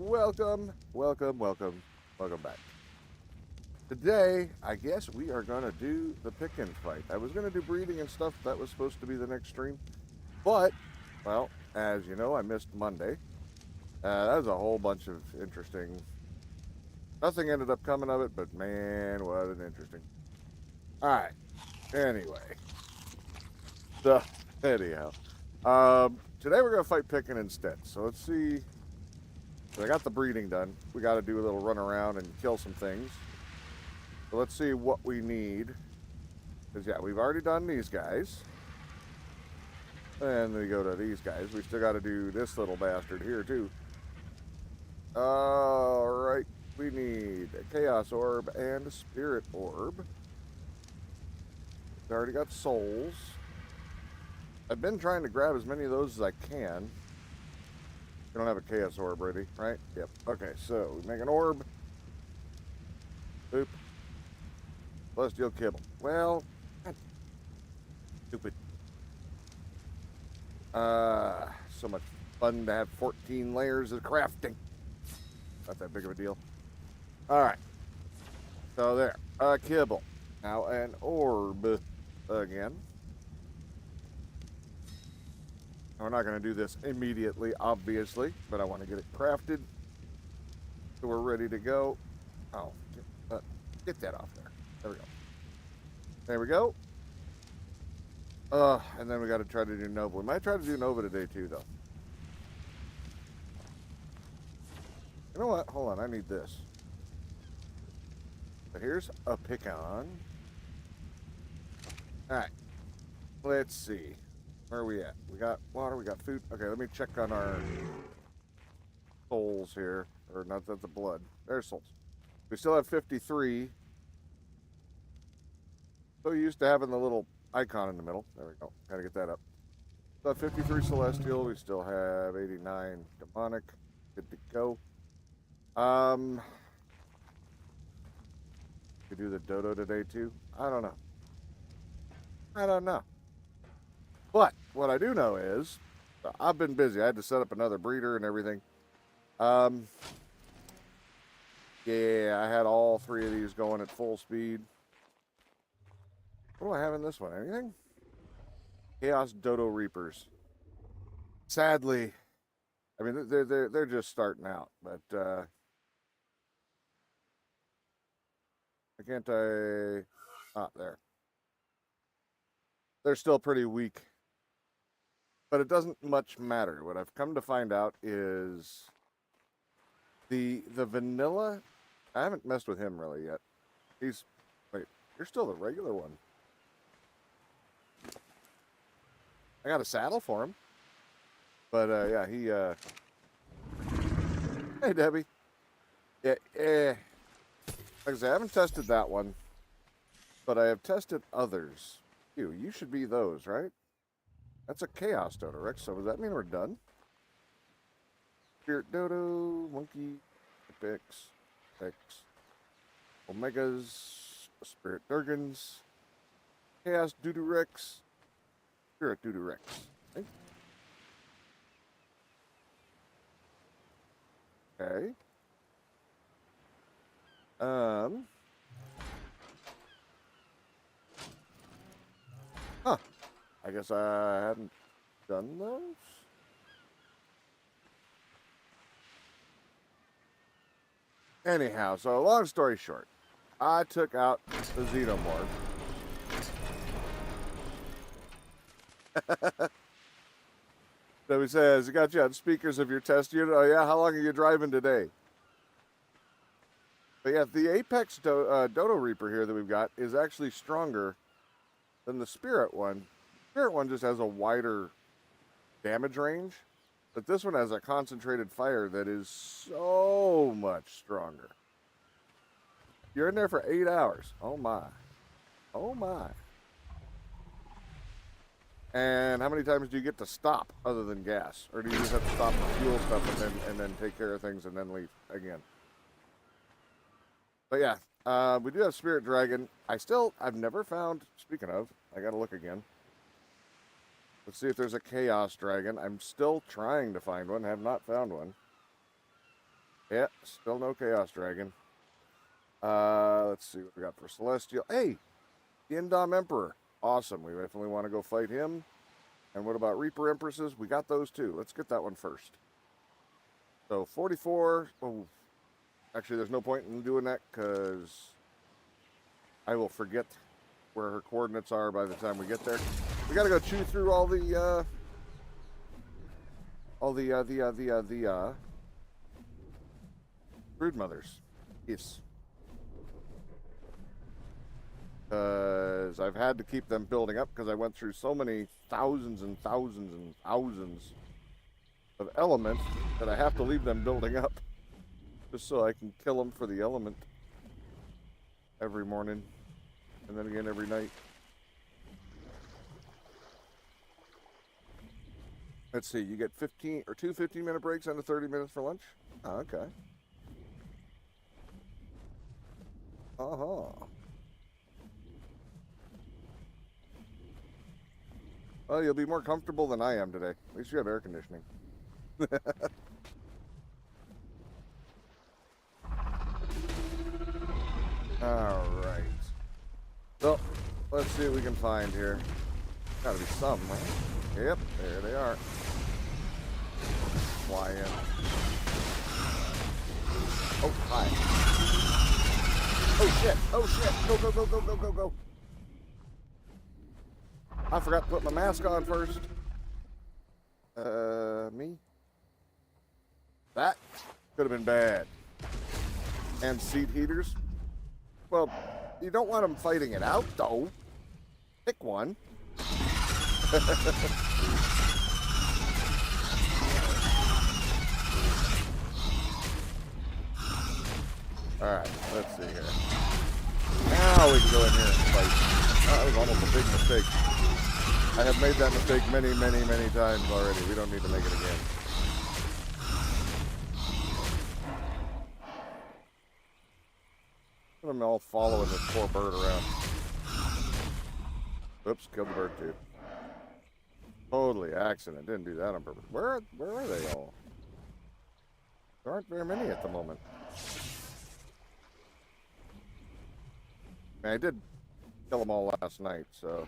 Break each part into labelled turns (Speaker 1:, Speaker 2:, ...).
Speaker 1: Welcome, welcome, welcome, welcome back. Today, I guess we are going to do the Pikkon fight. I was going to do breeding and stuff. That was supposed to be the next stream. But, well, as you know, I missed Monday. That was a whole bunch of interesting. Nothing ended up coming of it, but man, what an interesting. All right. Anyway. So, anyhow. Today we're going to fight Pikkon instead. So let's see. So I got the breeding done. We got to do a little run around and kill some things. So let's see what we need. Because, yeah, we've already done these guys. And we go to these guys. We still got to do this little bastard here, too. All right. We need a Chaos Orb and a Spirit Orb. We already got souls. I've been trying to grab as many of those as I can. We don't have a Chaos Orb ready, right? Yep. Okay, so we make an orb. Boop. Celestial Kibble. Well, stupid. So much fun to have 14 layers of crafting. Not that big of a deal. All right. So there. Kibble. Now an orb again. We're not going to do this immediately, obviously, but I want to get it crafted. So we're ready to go. Oh, get that off there. There we go. There we go. And then we got to try to do Nova. We might try to do Nova today, too, though. You know what? Hold on. I need this. But here's a Pikkon. All right. Let's see. Where are we at? We got water. We got food. Okay, let me check on our souls here. Or not that the blood. There's souls. We still have 53. So used to having the little icon in the middle. There we go. Gotta get that up. So 53 Celestial. We still have 89 Demonic. Good to go. We do the Dodo today too? I don't know. I don't know. But what I do know is I've been busy. I had to set up another breeder and everything. Yeah, I had all three of these going at full speed. What do I have in this one? Anything? Chaos Dodo Reapers. Sadly, I mean they're just starting out, but can't I? Ah, there. They're still pretty weak, but it doesn't much matter. What I've come to find out is the vanilla. I haven't messed with him really yet. Wait, you're still the regular one. I got a saddle for him. But yeah, he hey Debbie. Yeah, like I said, I haven't tested that one. But I have tested others. You should be those, right? That's a Chaos Dodo, Rex. So does that mean we're done? Spirit Dodo, Monkey, X, Omegas, Spirit Durgans, Chaos Doodoo Rex, Spirit Doodoo Rex. Okay. Huh. I guess I hadn't done those. Anyhow, so long story short, I took out the Xenomorph. So he says, I got you on speakers of your test unit. Oh, yeah? How long are you driving today? But yeah, the Apex Dodo Reaper here that we've got is actually stronger than the Spirit one. Spirit one just has a wider damage range, but this one has a concentrated fire that is so much stronger. You're in there for 8 hours. Oh, my. Oh, my. And how many times do you get to stop other than gas? Or do you just have to stop for fuel stuff and then take care of things and then leave again? But yeah, we do have Spirit Dragon. I've never found, speaking of, I gotta look again. Let's see if there's a Chaos Dragon. I'm still trying to find one, have not found one. Yeah, still no Chaos Dragon. Let's see what we got for Celestial. Hey, the Indom Emperor. Awesome. We definitely want to go fight him. And what about Reaper Empresses? We got those too. Let's get that one first. So 44. Oh, actually, there's no point in doing that because I will forget where her coordinates are by the time we get there. We got to go chew through all the brood mothers. Yes. Because I've had to keep them building up because I went through so many thousands and thousands and thousands of elements that I have to leave them building up just so I can kill them for the element every morning and then again every night. Let's see, you get 15 or two 15-minute breaks and a 30 minutes for lunch? Oh, okay. Uh-huh. Well, you'll be more comfortable than I am today. At least you have air conditioning. All right. So, let's see what we can find here. Gotta be some, right? Yep, there they are. Fly in. Oh, hi. Oh, shit. Oh, shit. Go, go, go, go, go, go, go. I forgot to put my mask on first. Me? That could have been bad. And seat heaters. Well, you don't want them fighting it out, though. Pick one. Alright, let's see here. Now we can go in here and fight. That was almost a big mistake. I have made that mistake many, many, many times already. We don't need to make it again. Look at them all following this poor bird around. Oops, killed the bird too. Totally accident. Didn't do that on purpose. Where are they all? There aren't very many at the moment. I did kill them all last night, so.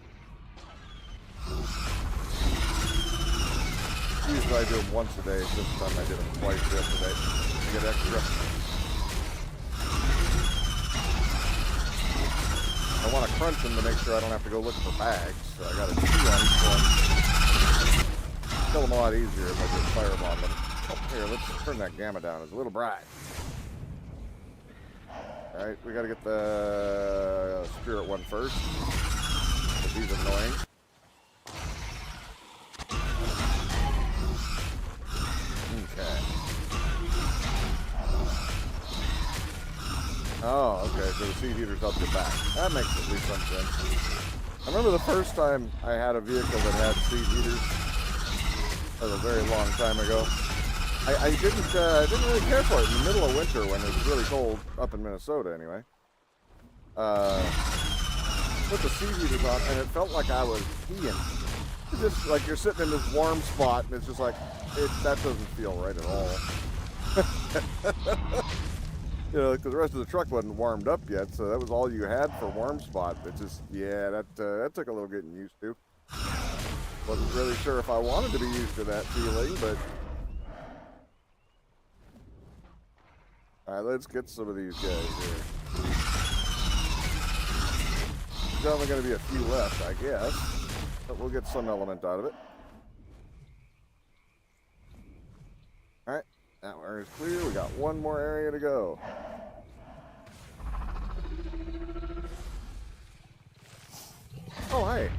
Speaker 1: Usually I do them once a day. This time I did them twice yesterday to get extra. I want to crunch them to make sure I don't have to go look for bags, so I got to chew on each one. Kill them a lot easier if I just firebomb them. Oh, here, let's turn that gamma down. It's a little bright. Alright, we gotta get the spirit one first. Because he's annoying. Okay. Oh, okay, so the seed heater's up your back. That makes at least some sense. I remember the first time I had a vehicle that had seed heaters. That was a very long time ago. I didn't really care for it in the middle of winter when it was really cold, up in Minnesota anyway. Put the seed heaters on, and it felt like I was peeing. It's just like you're sitting in this warm spot, and it's just like, that doesn't feel right at all. You know, because the rest of the truck wasn't warmed up yet, so that was all you had for warm spot. It just, yeah, that took a little getting used to. Wasn't really sure if I wanted to be used to that feeling, but... Alright, let's get some of these guys here. There's only going to be a few left, I guess. But we'll get some element out of it. Alright, that area is clear. We got one more area to go. Oh, hey.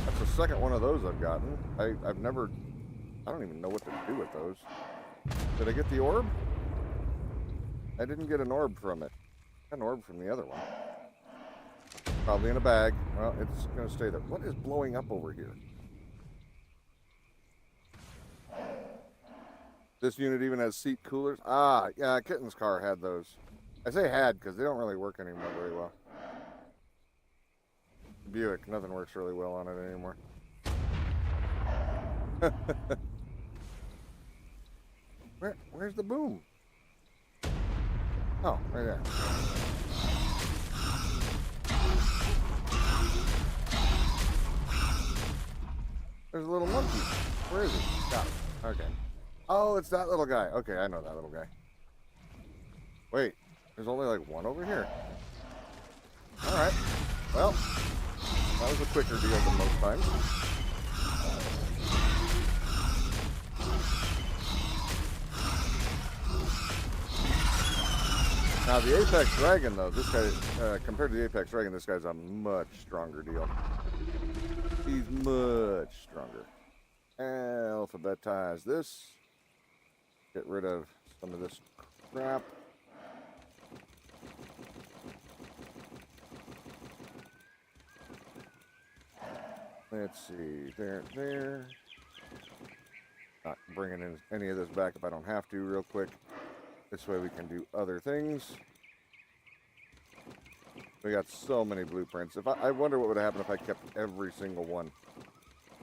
Speaker 1: That's the second one of those I've gotten. I've never... I don't even know what to do with those. Did I get the orb? I didn't get an orb from it. I got an orb from the other one. Probably in a bag. Well, it's going to stay there. What is blowing up over here? This unit even has seat coolers. Ah, yeah, Kitten's car had those. I say had because they don't really work anymore very well. Buick, nothing works really well on it anymore. Where's the boom? Oh, right there. There's a little monkey. Where is he? Got it. Okay. Oh, it's that little guy. Okay, I know that little guy. Wait, there's only like one over here. Alright. Well, that was a quicker deal than most times. Now, the Apex Dragon, though, this guy, compared to the Apex Dragon, this guy's a much stronger deal. He's much stronger. Alphabetize this. Get rid of some of this crap. Let's see. There. Not bringing in any of this back if I don't have to real quick. This way we can do other things. We got so many blueprints. I wonder what would happen if I kept every single one.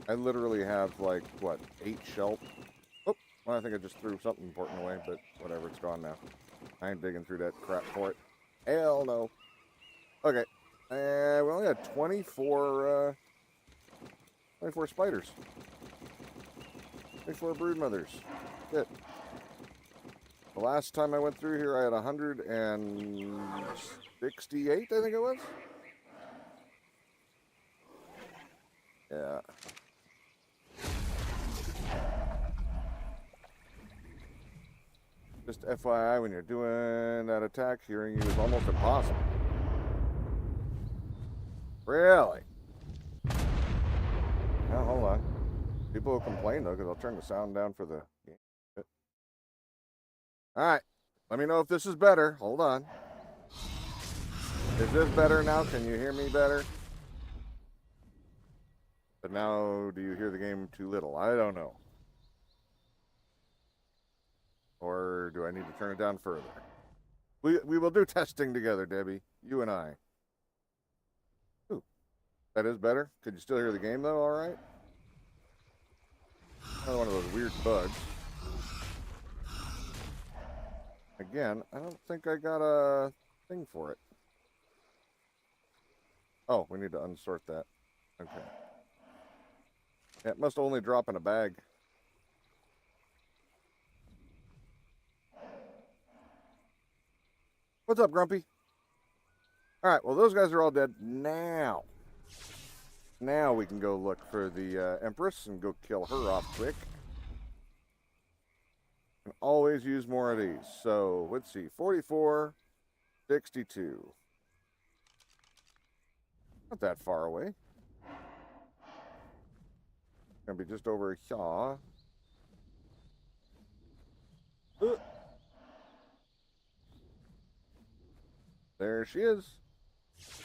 Speaker 1: I literally have, like, what, 8 shelf? Oh, well, I think I just threw something important away, but whatever, it's gone now. I ain't digging through that crap for it. Hell no. Okay. We only had 24 spiders. 24 brood mothers. Good. The last time I went through here, I had 168, I think it was. Yeah. Just FYI, when you're doing that attack, hearing you is almost impossible. Really? Now, hold on. People will complain, though, because I'll turn the sound down for the game. Alright. Let me know if this is better. Hold on. Is this better now? Can you hear me better? But now, do you hear the game too little? I don't know. Or do I need to turn it down further? We will do testing together, Debbie. You and I. Ooh. That is better? Could you still hear the game, though, alright? Another one of those weird bugs. Again, I don't think I got a thing for it. Oh, we need to unsort that. Okay. Yeah, it must only drop in a bag. What's up, Grumpy? Alright, well, those guys are all dead. Now we can go look for the Empress and go kill her off quick. And always use more of these. So, let's see. 44, 62. Not that far away. Gonna be just over here. There she is.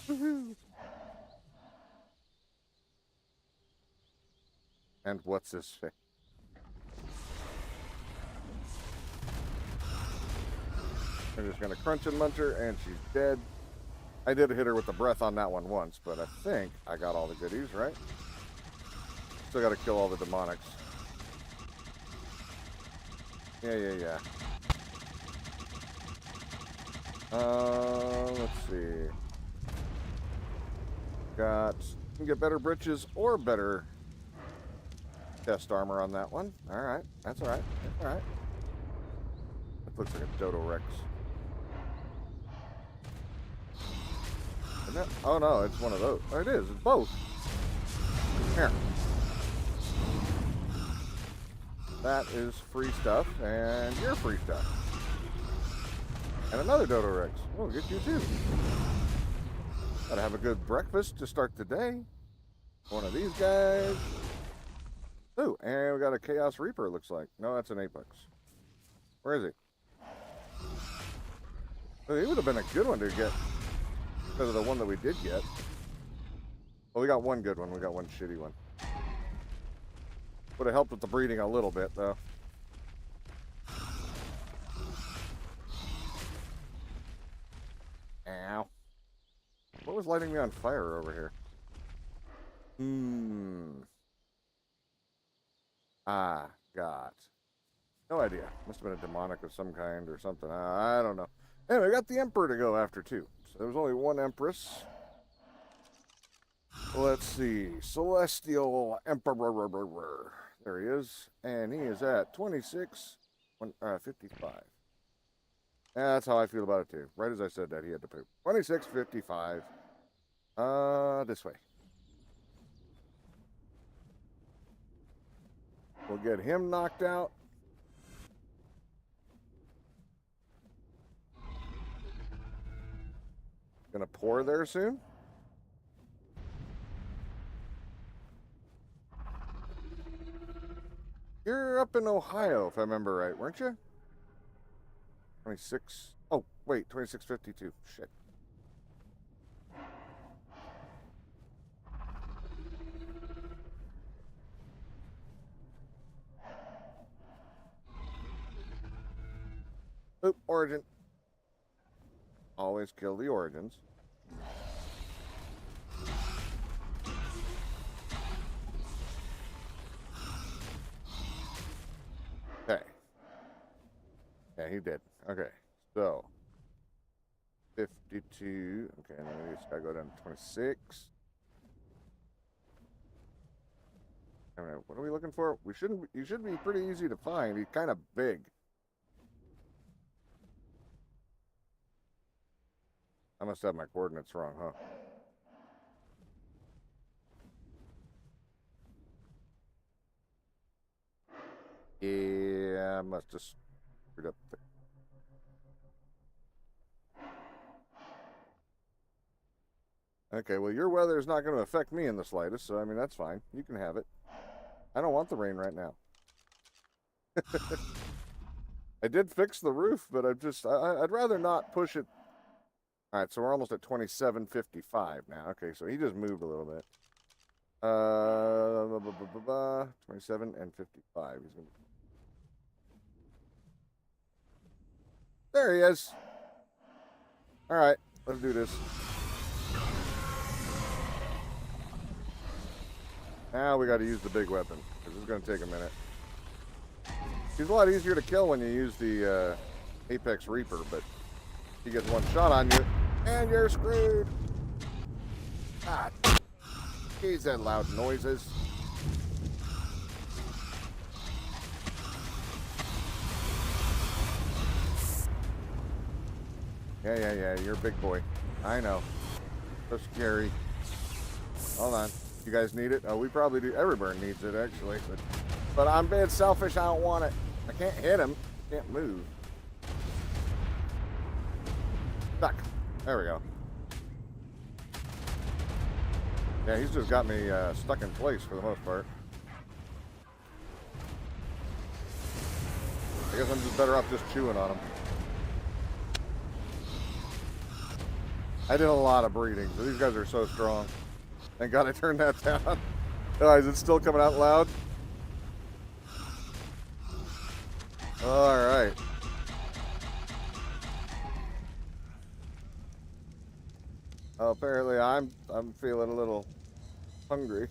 Speaker 1: Woohoo. And what's this thing? I'm just gonna crunch and munch her, and she's dead. I did hit her with the breath on that one once, but I think I got all the goodies, right? Still gotta kill all the demonics. Yeah. Let's see. Can get better britches or better chest armor on that one. Alright, that's alright. That's alright. That looks like a Dodo Rex. Isn't it? Oh no, it's one of those. Oh, it is. It's both. Here. That is free stuff, and you're free stuff. And another Dodo Rex. We'll get you too. Gotta have a good breakfast to start the day. One of these guys. Ooh, and we got a Chaos Reaper, it looks like. No, that's an Apex. Where is he? Oh, he would have been a good one to get. Because of the one that we did get. Well, we got one good one. We got one shitty one. Would have helped with the breeding a little bit, though. Ow. What was lighting me on fire over here? I got No idea. Must have been a demonic of some kind or something. I don't know. Anyway, we got the Emperor to go after, too. So there was only one Empress. Let's see. Celestial Emperor. There he is. And he is at 56.55. That's how I feel about it, too. Right as I said that, he had to poop. 26.55. This way. We'll get him knocked out. Gonna pour there soon. You're up in Ohio, if I remember right, weren't you? 26. Oh, wait, 26.52. Shit. Oop, origin. Always kill the origins. Okay. Yeah, he did. Okay. So 52. Okay, and then we just gotta go down to 26. What are we looking for? We shouldn't. You should be pretty easy to find. He's kind of big. I must have my coordinates wrong, huh? Yeah, I must have screwed up. Okay, well, your weather is not going to affect me in the slightest, so I mean, that's fine. You can have it. I don't want the rain right now. I did fix the roof, but I'd rather not push it. All right, so we're almost at 27.55 now. Okay, so he just moved a little bit. 27 and 55. He's gonna... There he is. All right, let's do this. Now we got to use the big weapon, because it's going to take a minute. He's a lot easier to kill when you use the Apex Reaper, but he gets one shot on you, and you're screwed. God, he's that loud noises. Yeah, you're a big boy. I know. So scary. Hold on. You guys need it? Oh, we probably do. Everybody needs it, actually. But I'm being selfish. I don't want it. I can't hit him. Can't move. Stuck. There we go. Yeah, he's just got me stuck in place for the most part. I guess I'm just better off just chewing on him. I did a lot of breeding, so these guys are so strong. Thank God I turned that down. Oh, is it still coming out loud? All right. Apparently I'm feeling a little hungry.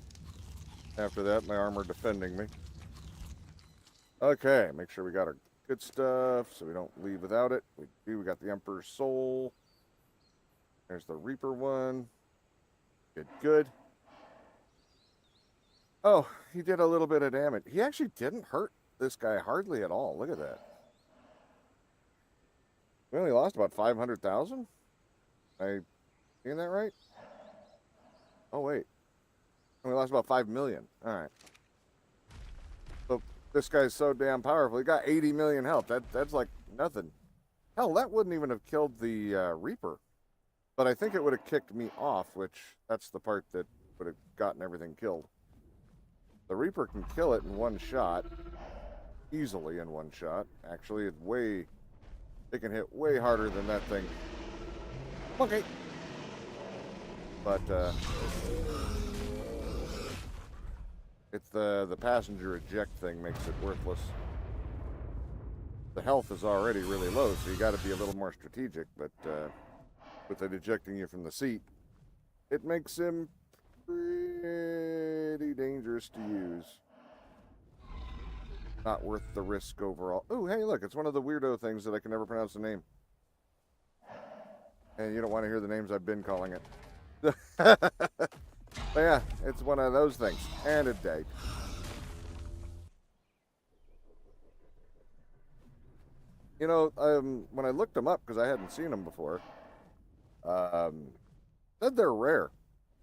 Speaker 1: After that, my armor defending me. Okay, make sure we got our good stuff so we don't leave without it. We got the Emperor's Soul. There's the Reaper one. Good. Oh, he did a little bit of damage. He actually didn't hurt this guy hardly at all. Look at that. We only lost about 500,000? I seeing that right? Oh, wait. We lost about 5 million. All right. So this guy's so damn powerful. He got 80 million health. That's like nothing. Hell, that wouldn't even have killed the Reaper. But I think it would have kicked me off, which that's the part that would have gotten everything killed. The Reaper can kill it in one shot. Easily in one shot. Actually, it can hit way harder than that thing. Okay. But it's the passenger eject thing makes it worthless. The health is already really low, so you got to be a little more strategic. But with it ejecting you from the seat, it makes him pretty dangerous to use. not worth the risk overall. Oh, hey, look, it's one of the weirdo things that I can never pronounce the name. And you don't want to hear the names I've been calling it. But yeah, it's one of those things. And it died. You know, when I looked them up, because I hadn't seen them before, said they're rare.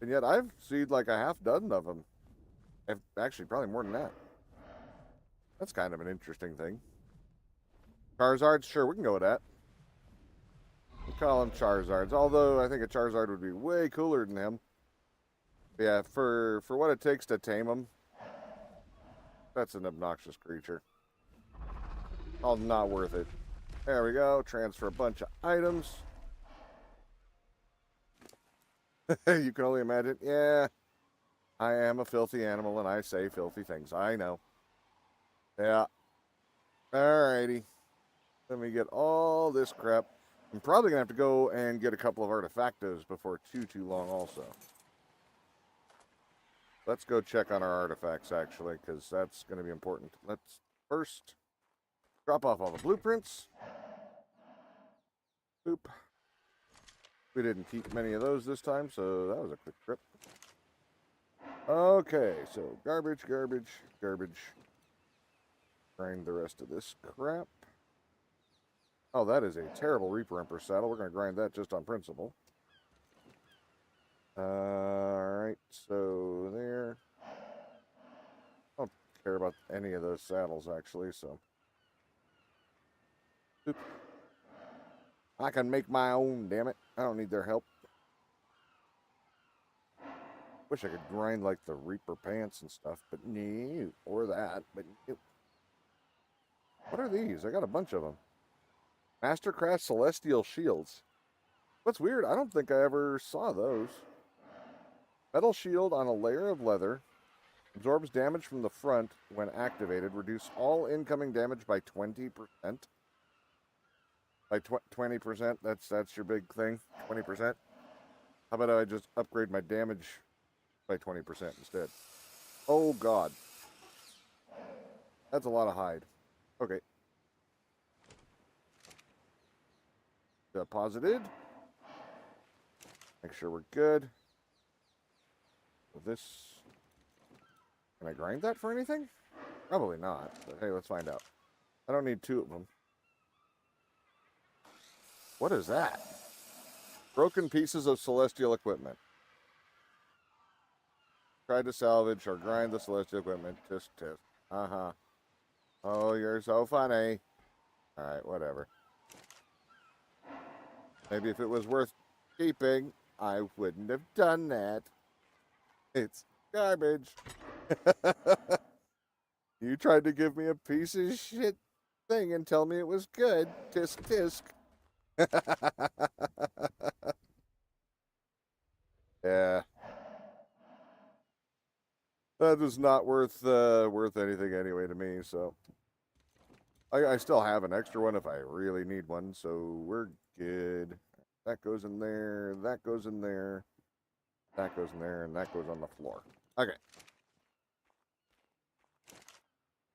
Speaker 1: And yet I've seen like a half dozen of them. Actually, probably more than that. That's kind of an interesting thing. Charizards, sure, we can go with that. We call them Charizards, although I think a Charizard would be way cooler than him. Yeah, for what it takes to tame him, that's an obnoxious creature. All not worth it. There we go. Transfer a bunch of items. You can only imagine. Yeah, I am a filthy animal and I say filthy things. I know. Yeah. Alrighty. Let me get all this crap. I'm probably going to have to go and get a couple of artifactos before too long also. Let's go check on our artifacts, actually, because that's going to be important. Let's first drop off all the blueprints. Boop. We didn't keep many of those this time, so that was a quick trip. Okay, so garbage, garbage, garbage. Grind the rest of this crap. Oh, that is a terrible Reaper Emperor saddle. We're going to grind that just on principle. Alright, so there. I don't care about any of those saddles, actually, so. Oop. I can make my own, damn it. I don't need their help. Wish I could grind, like, the Reaper pants and stuff, but no. Or that, but no. What are these? I got a bunch of them. Mastercraft Celestial Shields. What's weird, I don't think I ever saw those. Metal shield on a layer of leather. Absorbs damage from the front when activated. Reduce all incoming damage by 20%. By 20%, that's your big thing? 20%? How about I just upgrade my damage by 20% instead? Oh, God. That's a lot of hide. Okay. Deposited. Make sure we're good. This. Can I grind that for anything? Probably not, but hey, let's find out. I don't need two of them. What is that? Broken pieces of celestial equipment. Try to salvage or grind the celestial equipment. Tisk, tisk. Uh-huh. Oh, you're so funny. Alright, whatever. Maybe if it was worth keeping, I wouldn't have done that. It's garbage. You tried to give me a piece of shit thing and tell me it was good. Tisk, tisk. Yeah. That is not worth anything anyway to me, so. I still have an extra one if I really need one, so we're good. That goes in there, that goes in there, that goes in there, and that goes on the floor. Okay.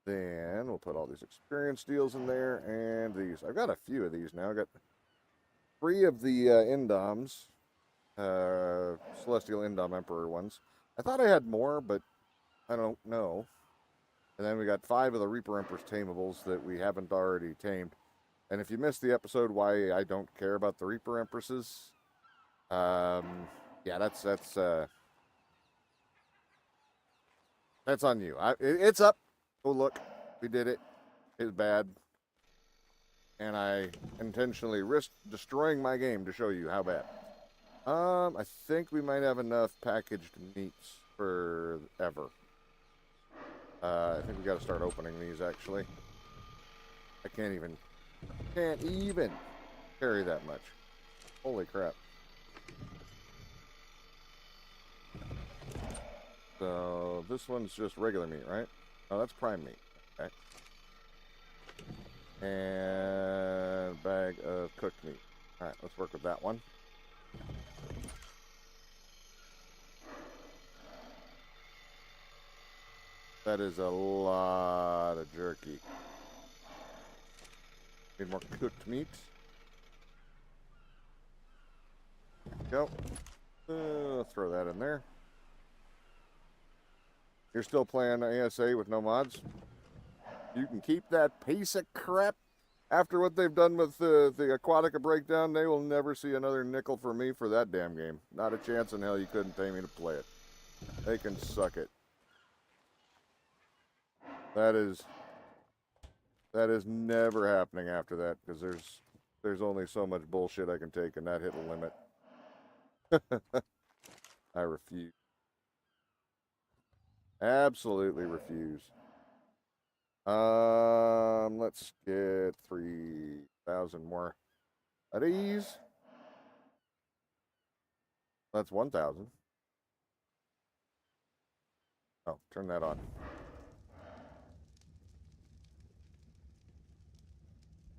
Speaker 1: Then we'll put all these experience deals in there, and these. I've got a few of these now. I've got 3 of the Indoms, Celestial Indom Emperor ones. I thought I had more, but I don't know. And then we got 5 of the Reaper Empress tamables that we haven't already tamed. And if you missed the episode why I don't care about the Reaper Empresses, yeah, that's on you. It's up. Oh, look, we did it. It's bad. And I intentionally risked destroying my game to show you how bad. I think we might have enough packaged meats for ever. I think we got to start opening these, actually. I can't even carry that much. Holy crap. So, this one's just regular meat, right? Oh, that's prime meat. Okay. And bag of cooked meat. Alright, let's work with that one. That is a lot of jerky. Need more cooked meat. Go. Throw that in there. You're still playing ASA with no mods? You can keep that piece of crap. After what they've done with the Aquatica breakdown, they will never see another nickel from me for that damn game. Not a chance in hell you couldn't pay me to play it. They can suck it. That is never happening after that, because there's only so much bullshit I can take, and that hit a limit. I refuse. Absolutely refuse. Let's get 3,000 more of these. That's 1,000. Oh, turn that on.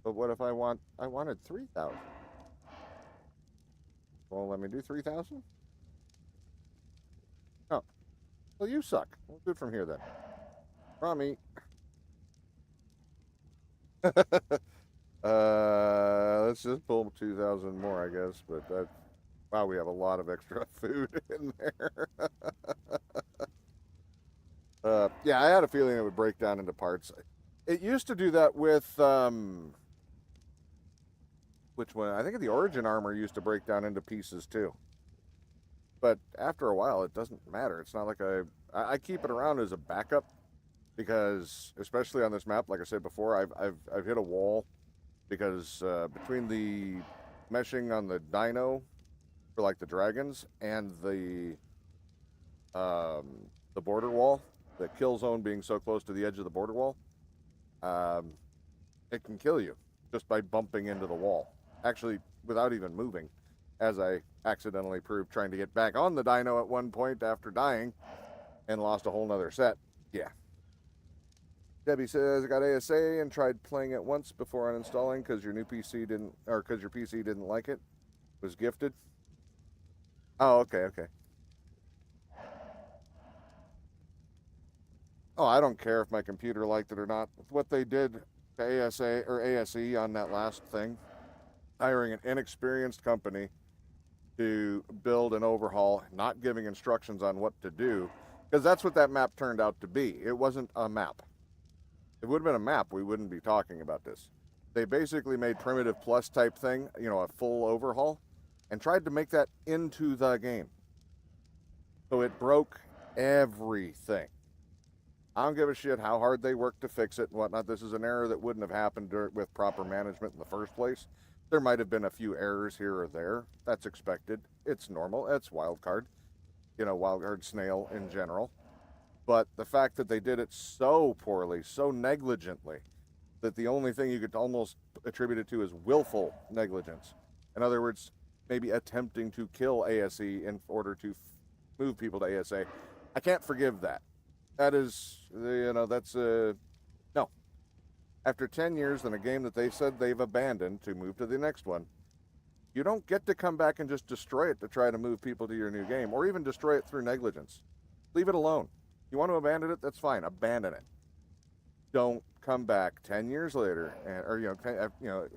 Speaker 1: But what if I wanted 3,000? Well, let me do 3,000? Oh, well, you suck. We'll do it from here then. Rami. Let's just pull 2,000 more, I guess. But that, wow, we have a lot of extra food in there. Yeah, I had a feeling it would break down into parts. It used to do that with which one? I think the Origin armor used to break down into pieces too. But after a while, it doesn't matter. It's not like I keep it around as a backup, because especially on this map, like I said before, I've hit a wall because between the meshing on the dino for like the dragons and the border wall, the kill zone being so close to the edge of the border wall, um, it can kill you just by bumping into the wall. Actually, without even moving, as I accidentally proved trying to get back on the dino at one point after dying and lost a whole nother set. Yeah. Debbie says, I got ASA and tried playing it once before uninstalling because your PC didn't like it. It was gifted. Oh, okay, okay. Oh, I don't care if my computer liked it or not. What they did to ASA or ASE on that last thing, hiring an inexperienced company to build and overhaul, not giving instructions on what to do, because that's what that map turned out to be. It wasn't a map. If it would have been a map, we wouldn't be talking about this. They basically made Primitive Plus type thing, a full overhaul, and tried to make that into the game. So it broke everything. I don't give a shit how hard they worked to fix it and whatnot. This is an error that wouldn't have happened with proper management in the first place. There might have been a few errors here or there. That's expected. It's normal. It's wildcard. Wildcard snail in general. But the fact that they did it so poorly, so negligently, that the only thing you could almost attribute it to is willful negligence. In other words, maybe attempting to kill ASE in order to move people to ASA. I can't forgive that. That is, that's no. After 10 years in a game that they said they've abandoned to move to the next one, you don't get to come back and just destroy it to try to move people to your new game, or even destroy it through negligence. Leave it alone. You want to abandon it? That's fine. Abandon it. Don't come back 10 years later, or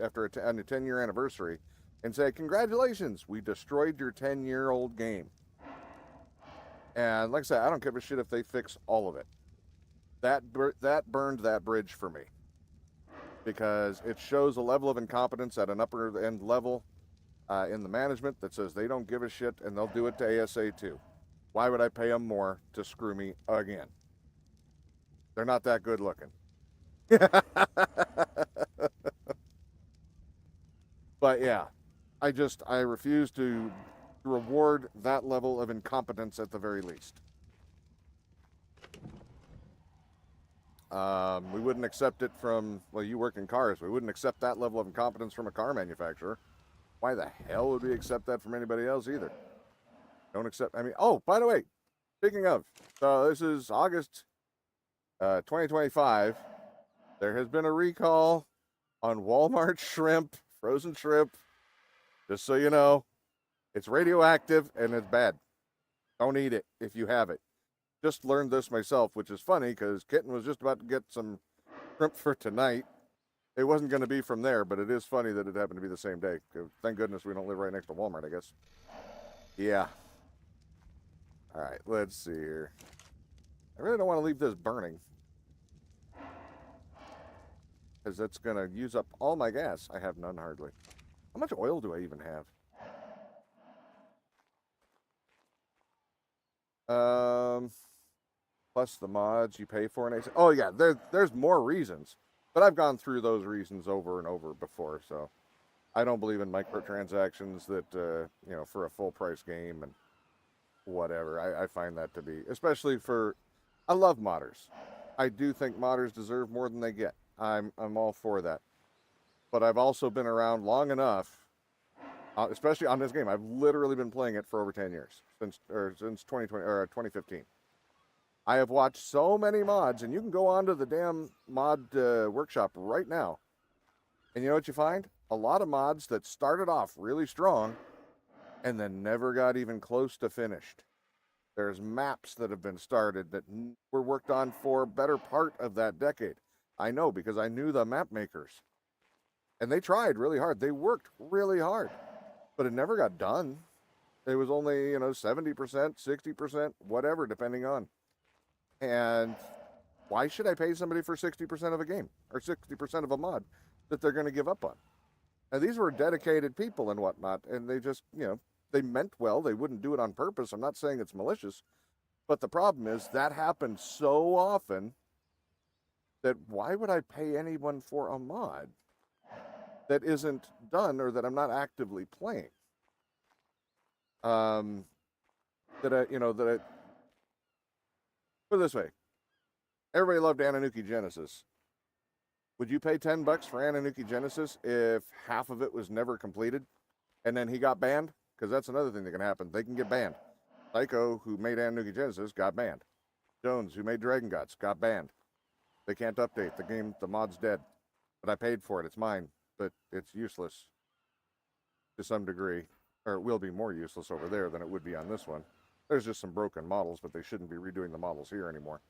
Speaker 1: after a 10-year anniversary, and say, "Congratulations, we destroyed your 10-year-old game." And like I said, I don't give a shit if they fix all of it. That burned that bridge for me, because it shows a level of incompetence at an upper end level in the management that says they don't give a shit, and they'll do it to ASA too. Why would I pay them more to screw me again? They're not that good looking. But yeah, I refuse to reward that level of incompetence at the very least. We wouldn't accept it from, well, you work in cars. We wouldn't accept that level of incompetence from a car manufacturer. Why the hell would we accept that from anybody else either? Don't accept, oh, by the way, speaking of, so this is August 2025. There has been a recall on Walmart shrimp, frozen shrimp. Just so you know, it's radioactive and it's bad. Don't eat it if you have it. just learned this myself, which is funny because Kitten was just about to get some shrimp for tonight. It wasn't going to be from there, but it is funny that it happened to be the same day. Thank goodness we don't live right next to Walmart, I guess. Yeah. All right, let's see here. I really don't want to leave this burning because that's going to use up all my gas. I have none hardly. How much oil do I even have? Plus the mods you pay for an ASE. Oh yeah, there's more reasons, but I've gone through those reasons over and over before. So I don't believe in microtransactions that for a full price game and whatever. I find that to be, especially for, I love modders. I do think modders deserve more than they get. I'm all for that. But I've also been around long enough, especially on this game. I've literally been playing it for over 10 years since 2020 or 2015. I have watched so many mods, and you can go onto the damn mod workshop right now. And you know what you find? A lot of mods that started off really strong and then never got even close to finished. There's maps that have been started that were worked on for better part of that decade. I know because I knew the map makers. And they tried really hard. They worked really hard. But it never got done. It was only, 70%, 60%, whatever, depending on. And why should I pay somebody for 60% of a game or 60% of a mod that they're going to give up on? And these were dedicated people and whatnot, and they just, they meant well. They wouldn't do it on purpose. I'm not saying it's malicious, but the problem is that happens so often that why would I pay anyone for a mod that isn't done or that I'm not actively playing? That I put it this way. Everybody loved Ananuki Genesis. Would you pay $10 for Ananuki Genesis if half of it was never completed and then he got banned? Because that's another thing that can happen. They can get banned. Psycho, who made Ananuki Genesis, got banned. Jones, who made Dragon Gods, got banned. They can't update. The mod's dead. But I paid for it. It's mine. But it's useless to some degree. Or it will be more useless over there than it would be on this one. There's just some broken models, but they shouldn't be redoing the models here anymore.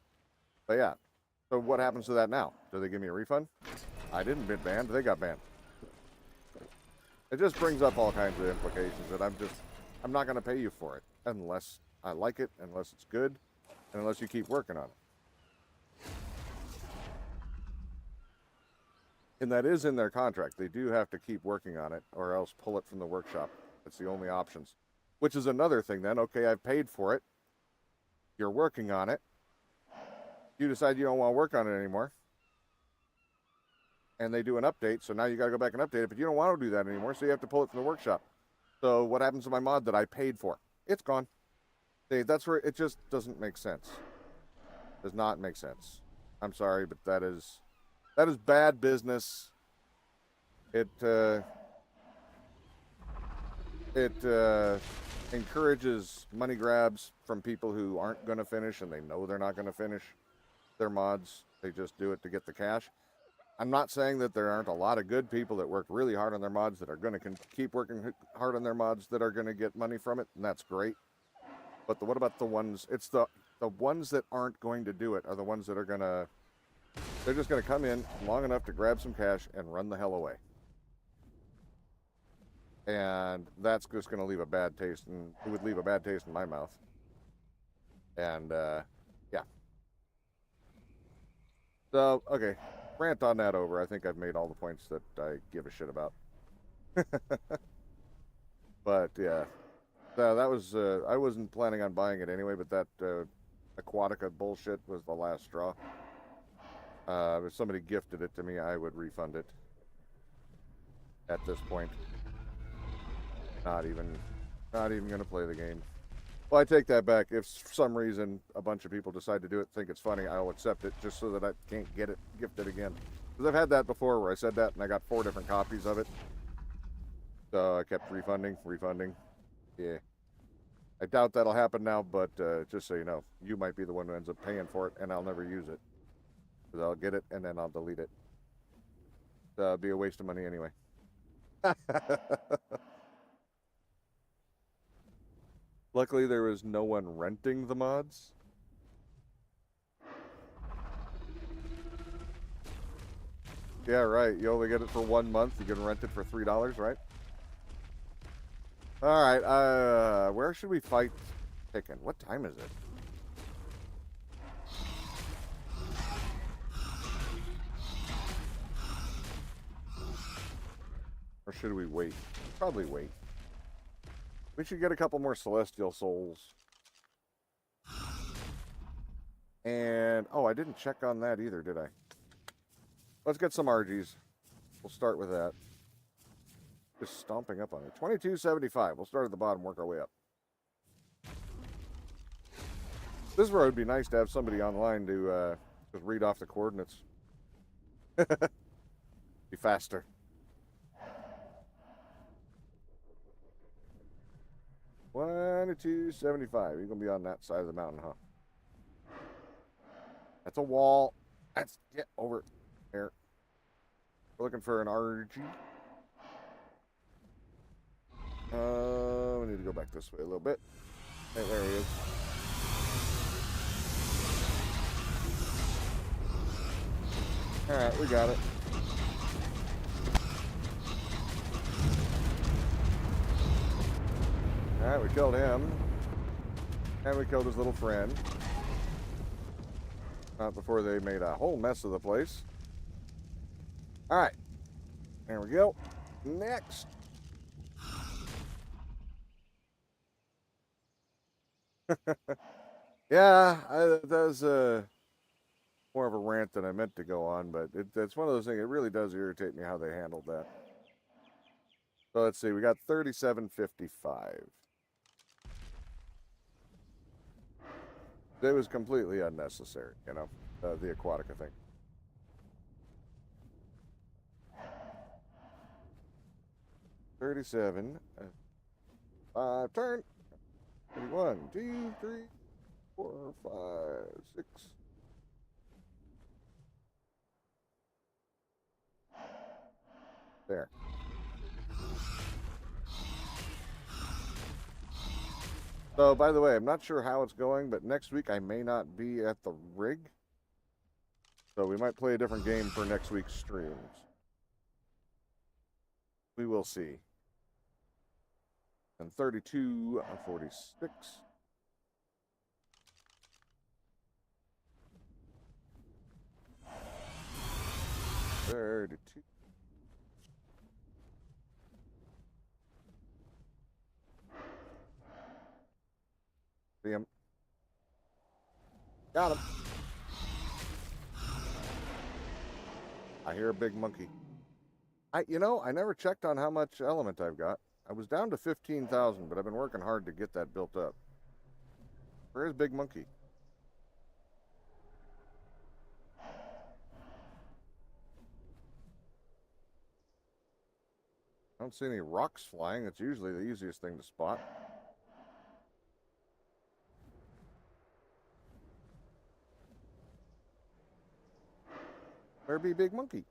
Speaker 1: But yeah. So what happens to that now? Do they give me a refund? I didn't get banned. They got banned. It just brings up all kinds of implications that I'm not going to pay you for it unless I like it, unless it's good, and unless you keep working on it. And that is in their contract. They do have to keep working on it or else pull it from the workshop. That's the only options. Which is another thing then. Okay, I've paid for it. You're working on it. You decide you don't want to work on it anymore. And they do an update, so now you got to go back and update it, but you don't want to do that anymore, so you have to pull it from the workshop. So what happens to my mod that I paid for? It's gone. See, that's where it just doesn't make sense. Does not make sense. I'm sorry, but that is bad business. It encourages money grabs from people who aren't going to finish, and they know they're not going to finish their mods. They just do it to get the cash. I'm not saying that there aren't a lot of good people that work really hard on their mods that are going to keep working hard on their mods that are going to get money from it, and that's great. But what about the ones, it's the ones that aren't going to do it are the ones that are going to, they're just going to come in long enough to grab some cash and run the hell away. And that's just going to leave a bad taste, and it would leave a bad taste in my mouth. And, yeah. So, okay. Rant on that over. I think I've made all the points that I give a shit about. But yeah, that was I wasn't planning on buying it anyway, but that Aquatica bullshit was the last straw. If somebody gifted it to me, I would refund it at this point. Not even gonna play the game. Well, I take that back. If for some reason a bunch of people decide to do it, think it's funny, I'll accept it just so that I can't get it gifted again. Because I've had that before where I said that and I got 4 different copies of it. So I kept refunding. Yeah. I doubt that'll happen now, but just so you know, you might be the one who ends up paying for it and I'll never use it. Because I'll get it and then I'll delete it. It'll be a waste of money anyway. Luckily, there was no one renting the mods. Yeah, right. You only get it for 1 month. You can rent it for $3, right? All right. Where should we fight Pikkon? What time is it? Or should we wait? Probably wait. We should get a couple more Celestial Souls. And, oh, I didn't check on that either, did I? Let's get some RGs. We'll start with that. Just stomping up on it. 2275. We'll start at the bottom, work our way up. This road would be nice to have somebody online to just read off the coordinates. Be faster. $22.75. You're gonna be on that side of the mountain, huh? That's a wall. That's get over there. We're looking for an RG. We need to go back this way a little bit. Hey, there he is. All right, we got it. All right, we killed him. And we killed his little friend. Not before they made a whole mess of the place. All right. There we go. Next. Yeah, that was more of a rant than I meant to go on, but it's one of those things. It really does irritate me how they handled that. So let's see. We got 37.55. It was completely unnecessary, you know, the Aquatica thing. $37. 5 turn. 1, 2, 3, 4, 5, 6. There. So, by the way, I'm not sure how it's going, but next week I may not be at the rig. So we might play a different game for next week's streams. We will see. And 32.46. $32. See him. Got him. I hear a big monkey. I never checked on how much element I've got. I was down to 15,000, but I've been working hard to get that built up. Where is Big Monkey? I don't see any rocks flying. It's usually the easiest thing to spot. Where be Big Monkey?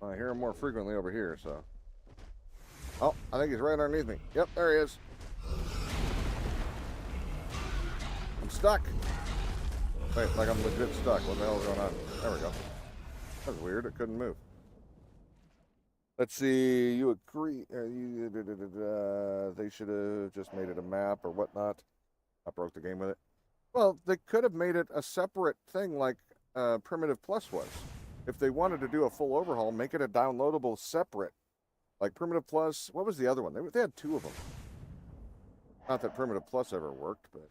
Speaker 1: I hear him more frequently over here, so. Oh, I think he's right underneath me. Yep, there he is. I'm stuck. Wait, like I'm legit stuck. What the hell is going on? There we go. That was weird. It couldn't move. Let's see. You agree? They should have just made it a map or whatnot. I broke the game with it. Well, they could have made it a separate thing like Primitive Plus was. If they wanted to do a full overhaul, make it a downloadable separate. Like Primitive Plus, what was the other one? They had 2 of them. Not that Primitive Plus ever worked, but.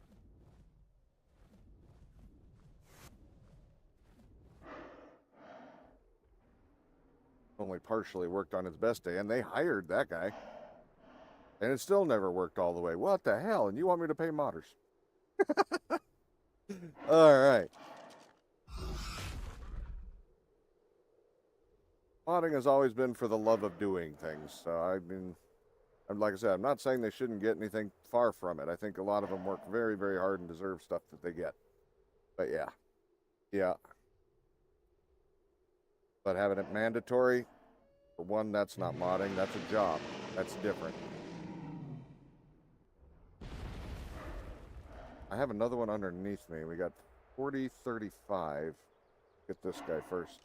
Speaker 1: Only partially worked on its best day, and they hired that guy. And it still never worked all the way. What the hell? And you want me to pay modders? All right. Modding has always been for the love of doing things. So I mean, like I said, I'm not saying they shouldn't get anything, far from it. I think a lot of them work very, very hard and deserve stuff that they get. But yeah. Yeah. But having it mandatory, For one, that's not modding. That's a job. That's different. I have another one underneath me. We got 40, 35. Get this guy first.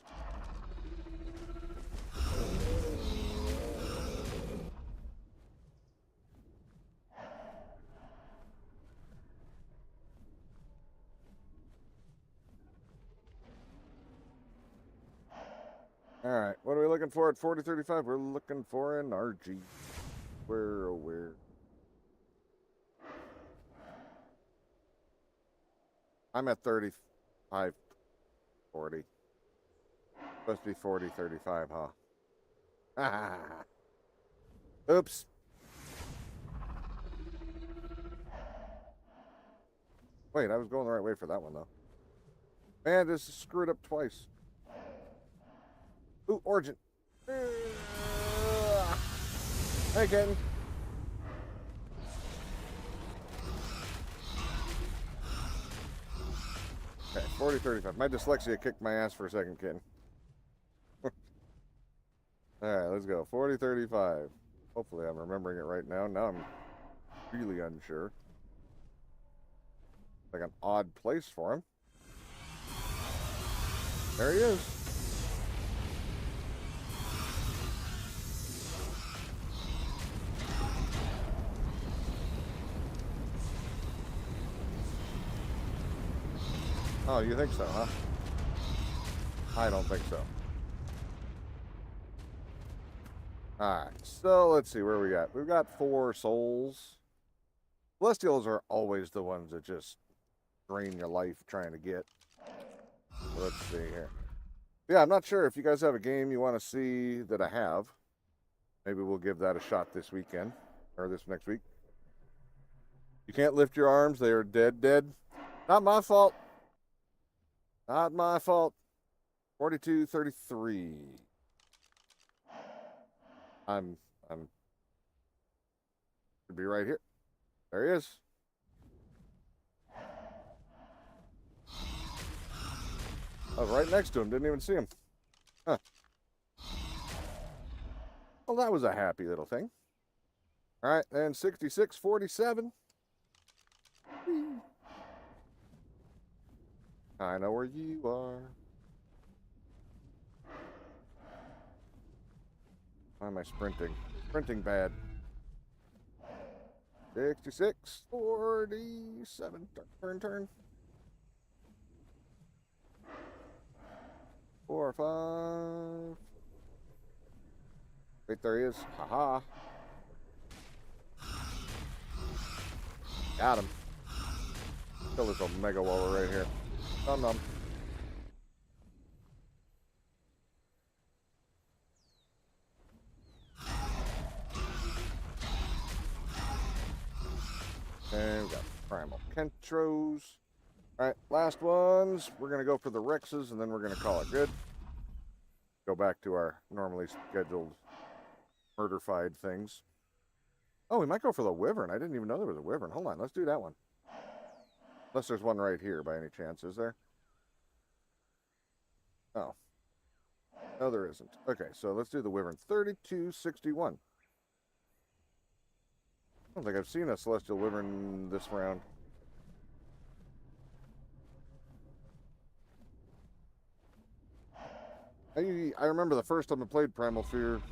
Speaker 1: All right, what are we looking for at 4035? We're looking for an RG. Where? I'm at 35, 40. Supposed to be 4035, huh? Oops. Wait, I was going the right way for that one, though. Man, this is screwed up twice. Ooh, Origin. Hey, Ken. Okay, 4035. My dyslexia kicked my ass for a second, Ken. Alright, let's go. 4035. Hopefully I'm remembering it right now. Now I'm really unsure. Like an odd place for him. There he is. Oh, you think so, huh? I don't think so. Alright, so let's see where we got. We've got 4 souls. Celestials are always the ones that just drain your life trying to get. So let's see here. Yeah, I'm not sure if you guys have a game you want to see that I have. Maybe we'll give that a shot this weekend. Or this next week. You can't lift your arms. They are dead. Not my fault. Not my fault. 4233. I'm should be right here. There he is. I was right next to him. Didn't even see him. Huh. Well, that was a happy little thing. All right, and 6647. I know where you are. Why am I sprinting? Sprinting bad. 6647. Turn. 4, 5. Wait, there he is. Haha. Got him. Kill this Omega while we're right here. Nom. And we got Primal Kentros. Alright, last ones. We're going to go for the Rexes, and then we're going to call it good. Go back to our normally scheduled murder-fied things. Oh, we might go for the Wyvern. I didn't even know there was a Wyvern. Hold on, let's do that one. Unless there's one right here by any chance, is there? Oh. No, there isn't. Okay, so let's do the Wyvern. 3261. I don't think I've seen a Celestial Wyvern this round. I remember the first time I played Primal Fear,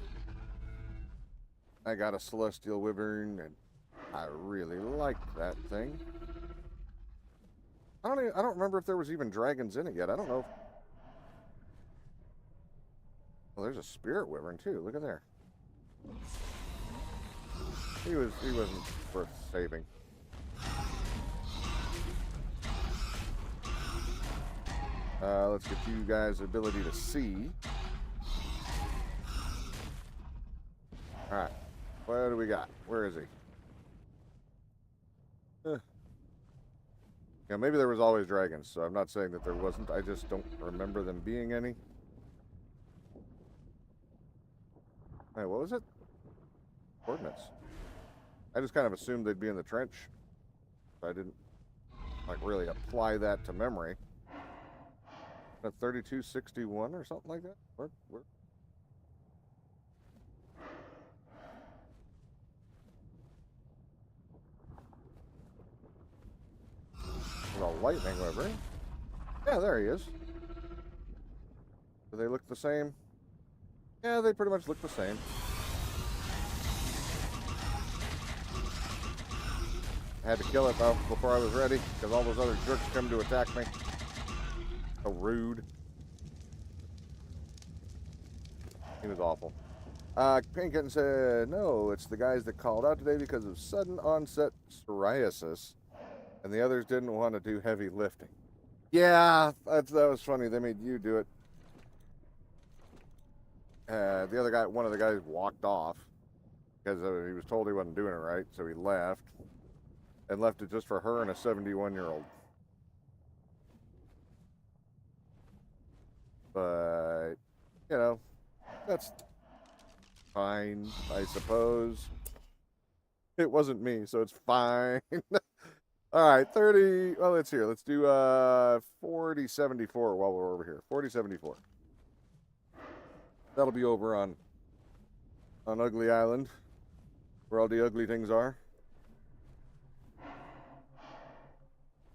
Speaker 1: I got a Celestial Wyvern, and I really liked that thing. I don't remember if there was even dragons in it yet. I don't know. Well, there's a Spirit Wyvern too. Look at there. He wasn't worth saving. Let's get you guys the ability to see. Alright. What do we got? Where is he? Yeah, maybe there was always dragons, so I'm not saying that there wasn't. I just don't remember them being any. Hey, what was it? Coordinates. I just kind of assumed they'd be in the trench. I didn't, like, really apply that to memory. At 3261 or something like that? Where? lightning wyvern. Yeah, there he is. Do they look the same? Yeah, they pretty much look the same. I had to kill it though before I was ready because all those other jerks come to attack me. So rude. He was awful. Pikkon said, no, it's the guys that called out today because of sudden onset psoriasis, and the others didn't want to do heavy lifting. Yeah, that was funny. They made you do it. The other guy, one of the guys walked off because he was told he wasn't doing it right, so he left. And left it just for her and a 71-year-old. But, you know, that's fine, I suppose. It wasn't me, so it's fine. All right, 30. Well, let's hear. Let's do 4074 while we're over here. 4074. That'll be over on Ugly Island, where all the ugly things are.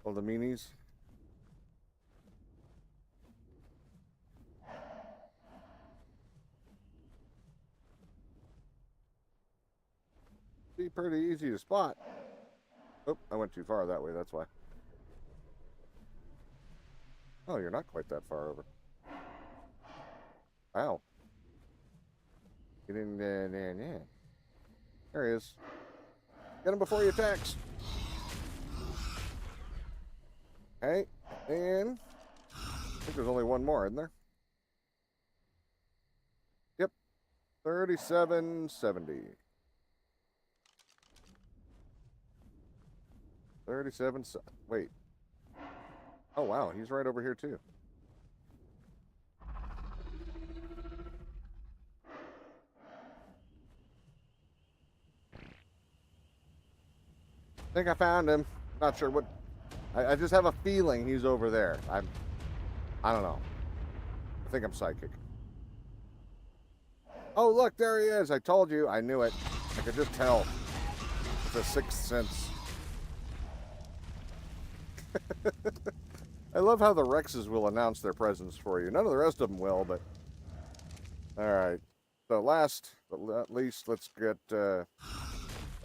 Speaker 1: All the meanies. Be pretty easy to spot. Oh, I went too far that way, that's why. Oh, you're not quite that far over. Wow. Get in there, yeah. There he is. Get him before he attacks. Okay, and I think there's only one more, isn't there? Yep, 3770. 37. Wait. Oh wow, he's right over here too. I think I found him. Not sure what. I just have a feeling he's over there. I don't know. I think I'm psychic. Oh, look, there he is. I told you. I knew it. I could just tell. It's a sixth sense. I love how the Rexes will announce their presence for you. None of the rest of them will, but... Alright. So last, but at least, let's get a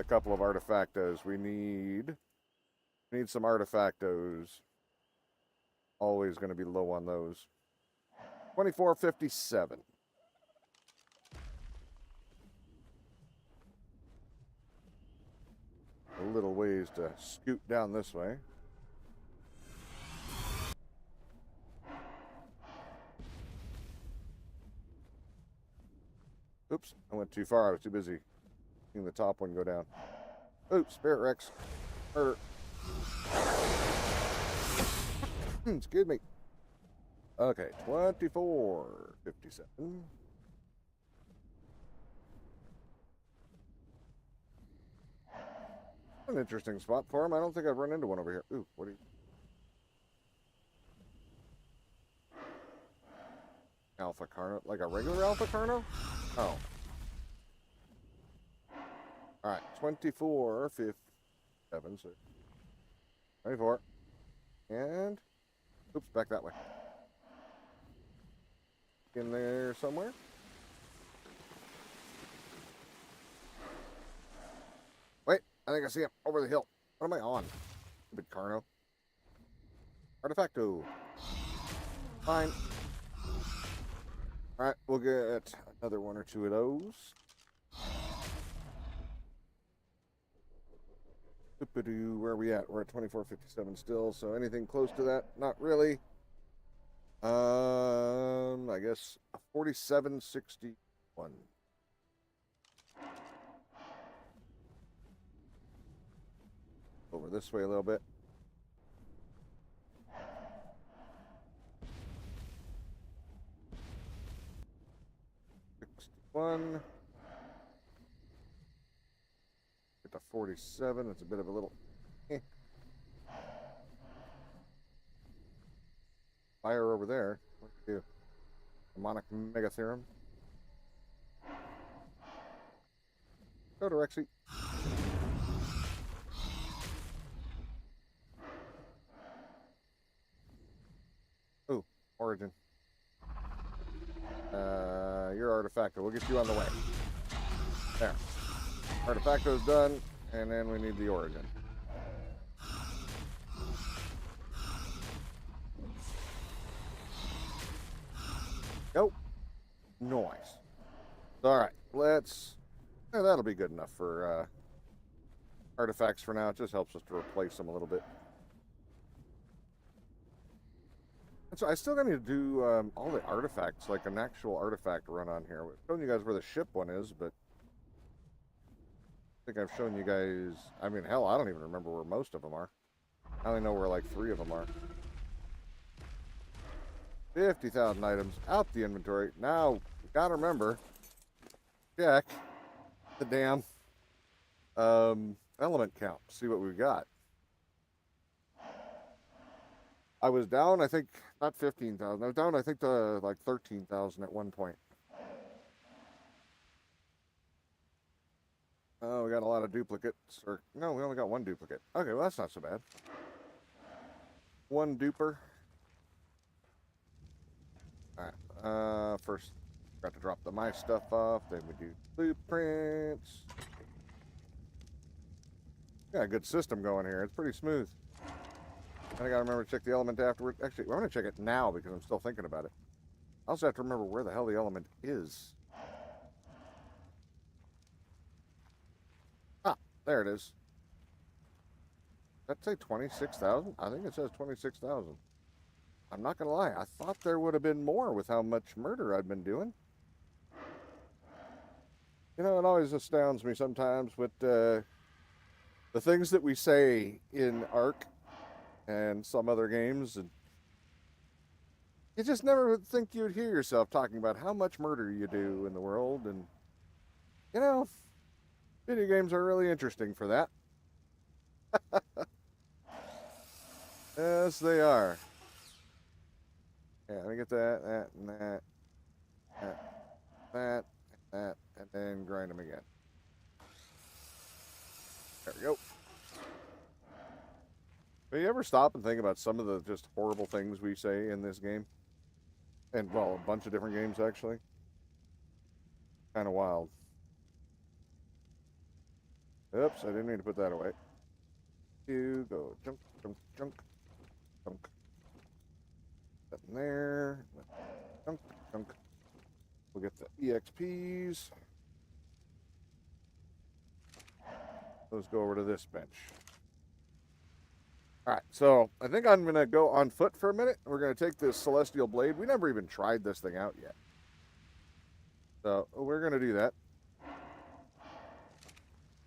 Speaker 1: couple of artifactos. We need some artifactos. Always going to be low on those. 2457. A little ways to scoot down this way. Oops, I went too far. I was too busy seeing the top one go down. Oops, Spirit Rex. Murder. Excuse me. Okay, 2457. An interesting spot for him. I don't think I've run into one over here. Ooh, what are you? Alpha Carno? Like a regular Alpha Carno? Oh. Alright, 2457. So 24. And oops, back that way. In there somewhere. Wait, I think I see him over the hill. What am I on? Stupid Carno. Artifacto. Fine. Alright, we'll get another one or two of those. Where are we at? We're at 2457 still, so anything close to that? Not really. I guess 4761. Over this way a little bit. One. Get to 47. It's a bit of a little. Fire over there. What do you do? Harmonic Megatheorem. Go to Rexy. Origin. You're Artifacto. We'll get you on the way. There. Artifacto's done, and then we need the Origin. Go. Nice. All right, let's... Yeah, that'll be good enough for artifacts for now. It just helps us to replace them a little bit. And so I still got to do all the artifacts, like an actual artifact run on here. I've shown you guys where the ship one is, but I think I've shown you guys... I mean, hell, I don't even remember where most of them are. I only know where like 3 of them are. 50,000 items out the inventory. Now, you gotta remember, check the damn element count. See what we've got. I was down, I think, not 15,000. I was down, I think, to like 13,000 at one point. Oh, we got a lot of duplicates. Or no, we only got 1 duplicate. Okay, well, that's not so bad. 1 duper. Alright, first, got to drop the my stuff off. Then we do blueprints. Got a good system going here. It's pretty smooth. And I gotta remember to check the element afterward. Actually, I'm gonna check it now because I'm still thinking about it. I also have to remember where the hell the element is. Ah, there it is. Does that say 26,000? I think it says 26,000. I'm not gonna lie, I thought there would have been more with how much murder I've been doing. You know, it always astounds me sometimes with the things that we say in Ark and some other games, and you just never would think you'd hear yourself talking about how much murder you do in the world, and you know, video games are really interesting for that. Yes, they are. Yeah, let me get that, and that, and then grind them again. There we go. Do you ever stop and think about some of the just horrible things we say in this game? And, well, a bunch of different games, actually. Kind of wild. Oops, I didn't need to put that away. You go junk, junk, junk, junk. That in there. Junk, junk. We'll get the EXPs. Those go over to this bench. Alright, so I think I'm going to go on foot for a minute. We're going to take this Celestial Blade. We never even tried this thing out yet. So we're going to do that.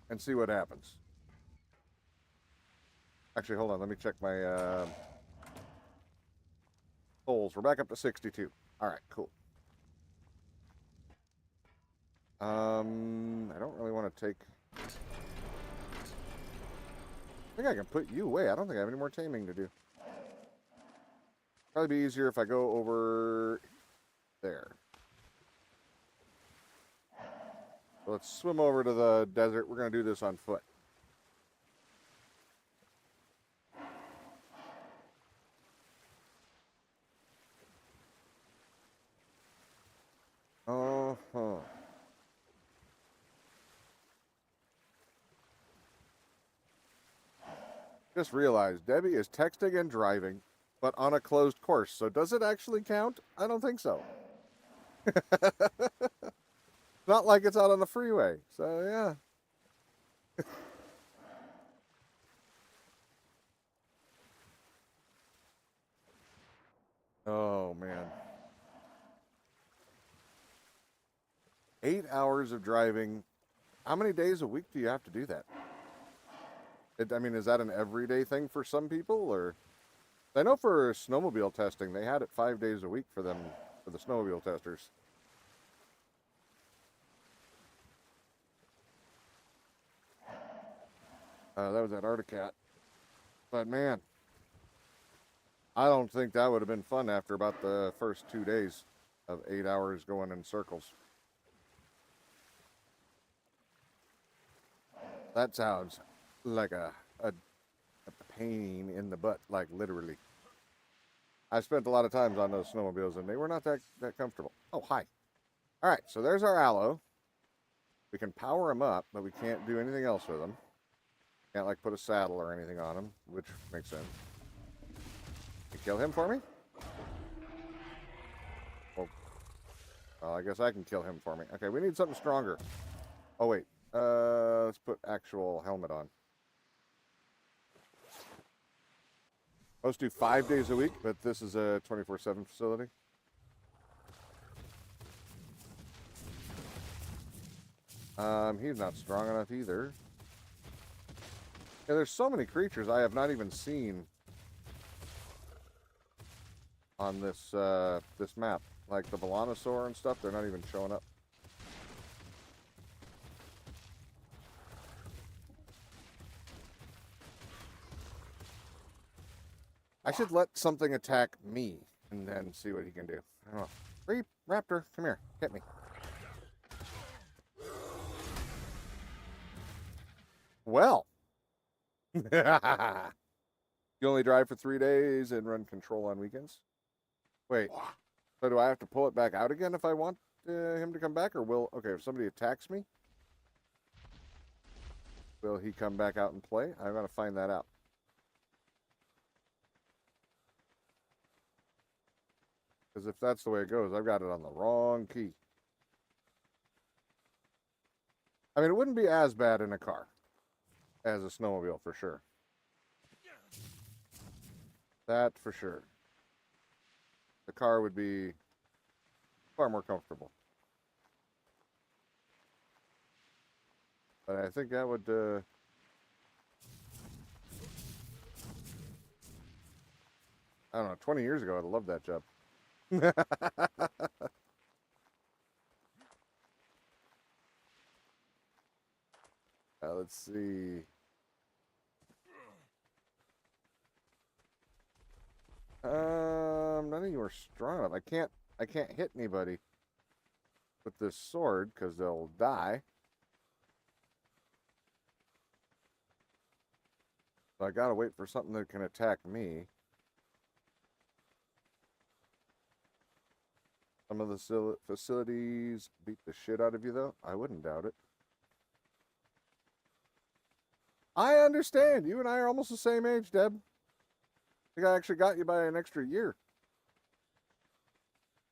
Speaker 1: And see what happens. Actually, hold on. Let me check my souls. We're back up to 62. Alright, cool. I don't really want to take... I think I can put you away. I don't think I have any more taming to do. Probably be easier if I go over there. So let's swim over to the desert. We're going to do this on foot. Uh-huh. Just realized Debbie is texting and driving, but on a closed course. So does it actually count? I don't think so. Not like it's out on the freeway. So, yeah. Oh, man. 8 hours of driving. How many days a week do you have to do that? I mean, is that an everyday thing for some people, or? I know for snowmobile testing, they had it 5 days a week for them, for the snowmobile testers. That was that Articat. But man, I don't think that would have been fun after about the first 2 days of 8 hours going in circles. That sounds like a pain in the butt, like literally. I spent a lot of times on those snowmobiles, and they were not that comfortable. Oh, hi. All right, so there's our aloe. We can power him up, but we can't do anything else with him. Can't, like, put a saddle or anything on him, which makes sense. You kill him for me? Well, I guess I can kill him for me. Okay, we need something stronger. Oh, wait. Let's put actual helmet on. Most do 5 days a week, but this is a 24/7 facility. He's not strong enough either. Yeah, there's so many creatures I have not even seen on this this map. Like the Volanosaur and stuff, they're not even showing up. I should let something attack me and then see what he can do. I don't know. Creep, raptor, come here. Hit me. Well. You only drive for 3 days and run control on weekends? Wait. So do I have to pull it back out again if I want him to come back? Or will... Okay, if somebody attacks me, will he come back out and play? I gotta find that out. Because if that's the way it goes, I've got it on the wrong key. I mean, it wouldn't be as bad in a car as a snowmobile, for sure. That for sure. The car would be far more comfortable. But I think that would... I don't know, 20 years ago, I'd have loved that job. Let's see. None of you are strong enough. I can't hit anybody with this sword because they'll die. So I gotta wait for something that can attack me. Some of the facilities beat the shit out of you, though. I wouldn't doubt it. I understand. You and I are almost the same age, Deb. I think I actually got you by an extra year.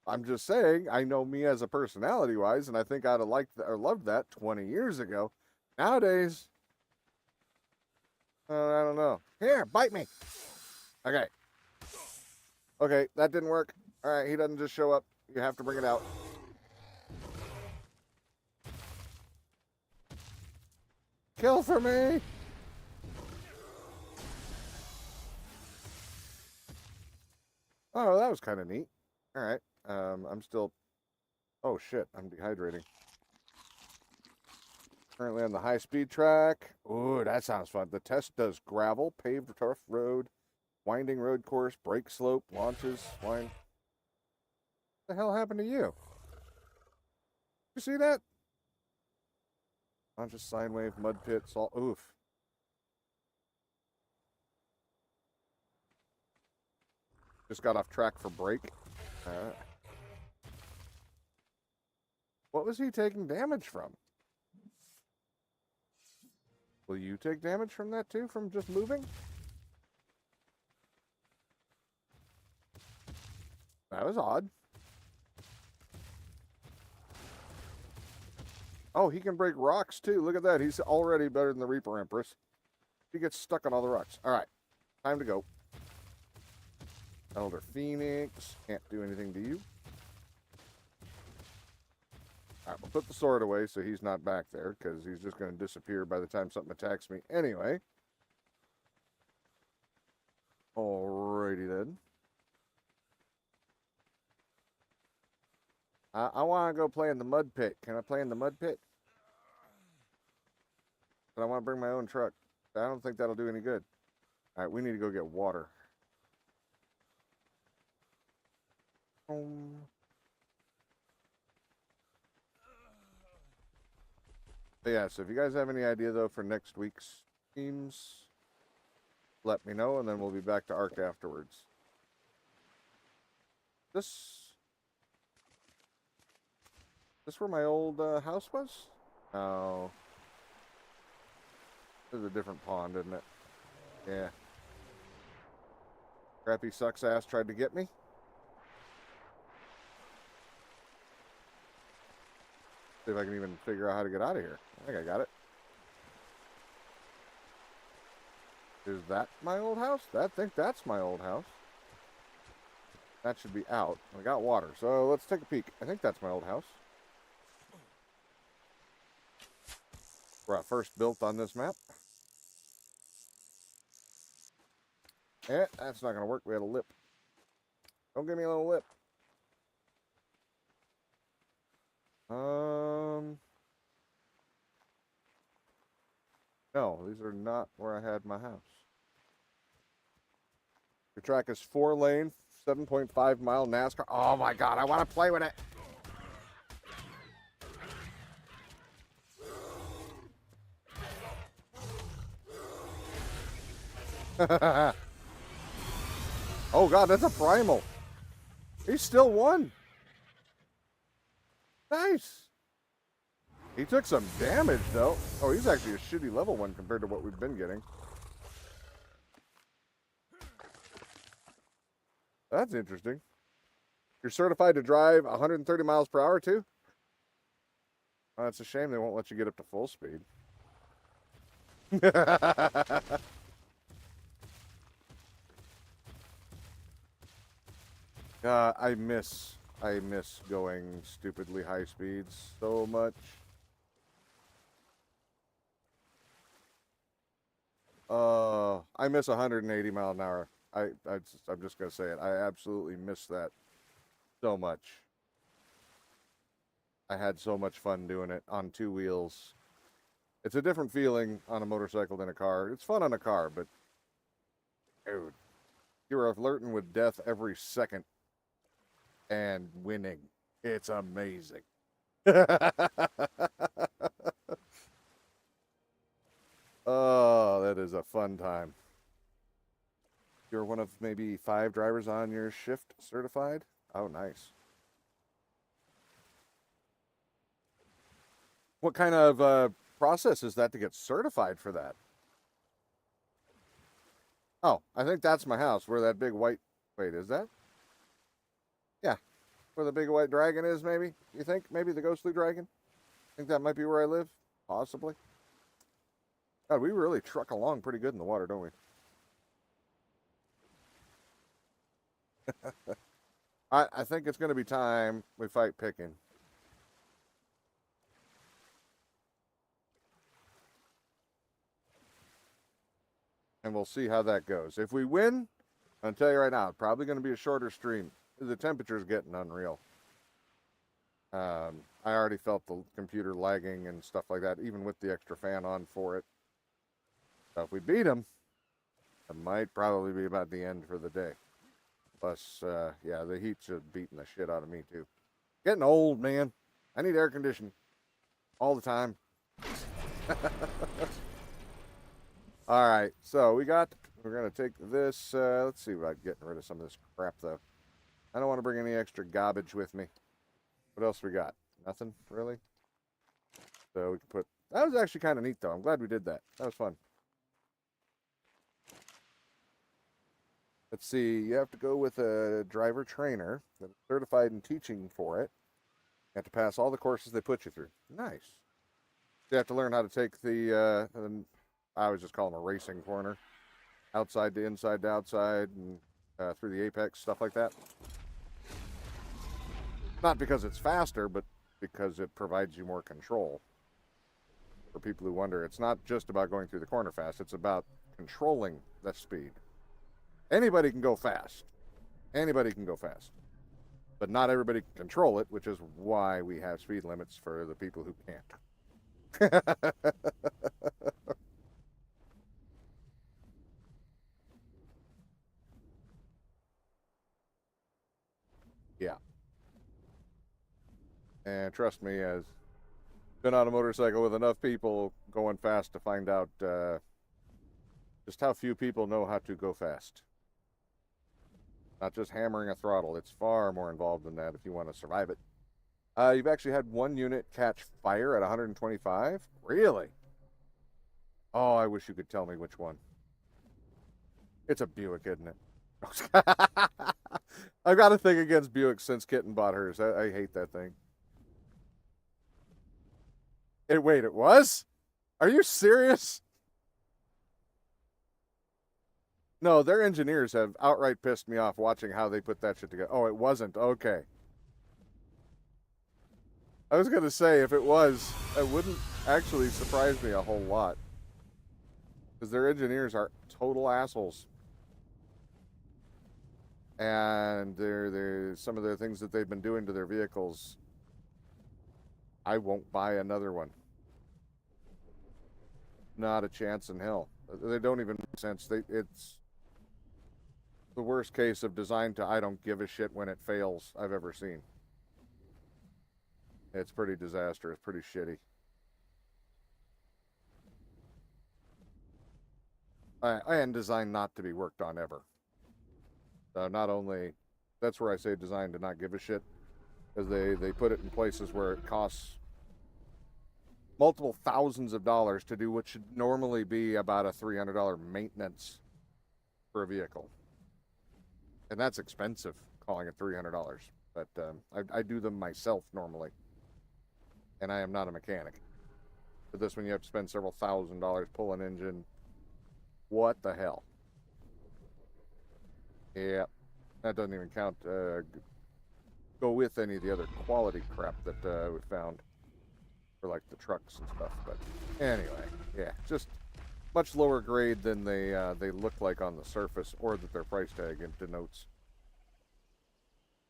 Speaker 1: I'm just saying, I know me as a personality-wise, and I think I'd have liked or loved that 20 years ago. Nowadays, I don't know. Here, bite me. Okay. Okay, that didn't work. All right, he doesn't just show up. You have to bring it out. Kill for me. Oh, that was kind of neat. All right. I'm still... Oh, shit. I'm dehydrating. Currently on the high-speed track. Ooh, that sounds fun. The test does gravel, paved turf road, winding road course, brake slope, launches, wind... What the hell happened to you? You see that? Launches, sine wave, mud pit, salt... Oof. Just got off track for brake. What was he taking damage from? Will you take damage from that too, from just moving? That was odd. Oh, he can break rocks too. Look at that. He's already better than the Reaper Empress. He gets stuck on all the rocks. All right. Time to go. Elder Phoenix. Can't do anything to you. All right, we'll put the sword away so he's not back there, because he's just going to disappear by the time something attacks me anyway. Alrighty then. I want to go play in the mud pit. Can I play in the mud pit? But I want to bring my own truck. I don't think that'll do any good. All right, we need to go get water. But yeah, so if you guys have any idea, though, for next week's teams, let me know, and then we'll be back to Ark afterwards. This where my old house was? Oh. This is a different pond, isn't it? Yeah. Crappy sucks ass tried to get me. See if I can even figure out how to get out of here. I think I got it. Is that my old house? I think that's my old house. That should be out. I got water, so let's take a peek. I think that's my old house. Where I first built on this map. Eh, that's not going to work. We had a lip. Don't give me a little lip. No, these are not where I had my house. Your track is 4-lane, 7.5-mile NASCAR. Oh my God, I want to play with it. Oh God, that's a Primal. He still won. Nice. He took some damage, though. Oh, he's actually a shitty level one compared to what we've been getting. That's interesting. You're certified to drive 130 miles per hour, too? Oh, it's a shame they won't let you get up to full speed. I miss going stupidly high speeds so much. I miss 180 mile an hour. I'm just gonna say it. I absolutely miss that so much. I had so much fun doing it on 2 wheels. It's a different feeling on a motorcycle than a car. It's fun on a car, but dude, you're flirting with death every second and winning. It's amazing. Oh, that is a fun time. You're one of maybe 5 drivers on your shift certified? Oh, nice. What kind of process is that to get certified for that? Oh, I think that's my house where that big white... Wait, is that? Yeah. Where the big white dragon is, maybe? You think? Maybe the ghostly dragon? Think that might be where I live? Possibly. God, we really truck along pretty good in the water, don't we? I think it's going to be time we fight Pikkon. And we'll see how that goes. If we win, I'll tell you right now, it's probably going to be a shorter stream. The temperature's getting unreal. I already felt the computer lagging and stuff like that, even with the extra fan on for it. So if we beat him, it might probably be about the end for the day. Plus, yeah, the heat's just beating the shit out of me, too. Getting old, man. I need air conditioning all the time. All right, so we're going to take this. Let's see about getting rid of some of this crap, though. I don't want to bring any extra garbage with me. What else we got? Nothing, really? So we can put... That was actually kind of neat, though. I'm glad we did that. That was fun. Let's see. You have to go with a driver trainer that's certified in teaching for it. You have to pass all the courses they put you through. Nice. You have to learn how to take the... I was just calling them a racing corner. Outside to inside to outside and through the apex, stuff like that. Not because it's faster, but because it provides you more control. For people who wonder, it's not just about going through the corner fast. It's about controlling the speed. Anybody can go fast. Anybody can go fast. But not everybody can control it, which is why we have speed limits for the people who can't. Yeah. And trust me, as been on a motorcycle with enough people going fast to find out just how few people know how to go fast. Not just hammering a throttle. It's far more involved than that if you want to survive it. You've actually had one unit catch fire at 125? Really? Oh, I wish you could tell me which one. It's a Buick, isn't it? I've got a thing against Buick since Kitten bought hers. I hate that thing. Wait, it was? Are you serious? No, their engineers have outright pissed me off watching how they put that shit together. Oh, it wasn't. Okay. I was going to say, if it was, it wouldn't actually surprise me a whole lot. Because their engineers are total assholes. And they're some of the things that they've been doing to their vehicles. I won't buy another one. Not a chance in hell. They don't even make sense. It's the worst case of design to I don't give a shit when it fails I've ever seen. It's pretty disastrous, pretty shitty. And designed not to be worked on ever. So not only, that's where I say designed to not give a shit, because they put it in places where it costs multiple thousands of dollars to do what should normally be about a $300 maintenance for a vehicle. And that's expensive, calling it $300. But I do them myself normally. And I am not a mechanic. But this one you have to spend several $1,000s, pull an engine. What the hell? Yeah, that doesn't even count, go with any of the other quality crap that we found for like the trucks and stuff. But anyway, yeah, just much lower grade than they look like on the surface, or that their price tag denotes.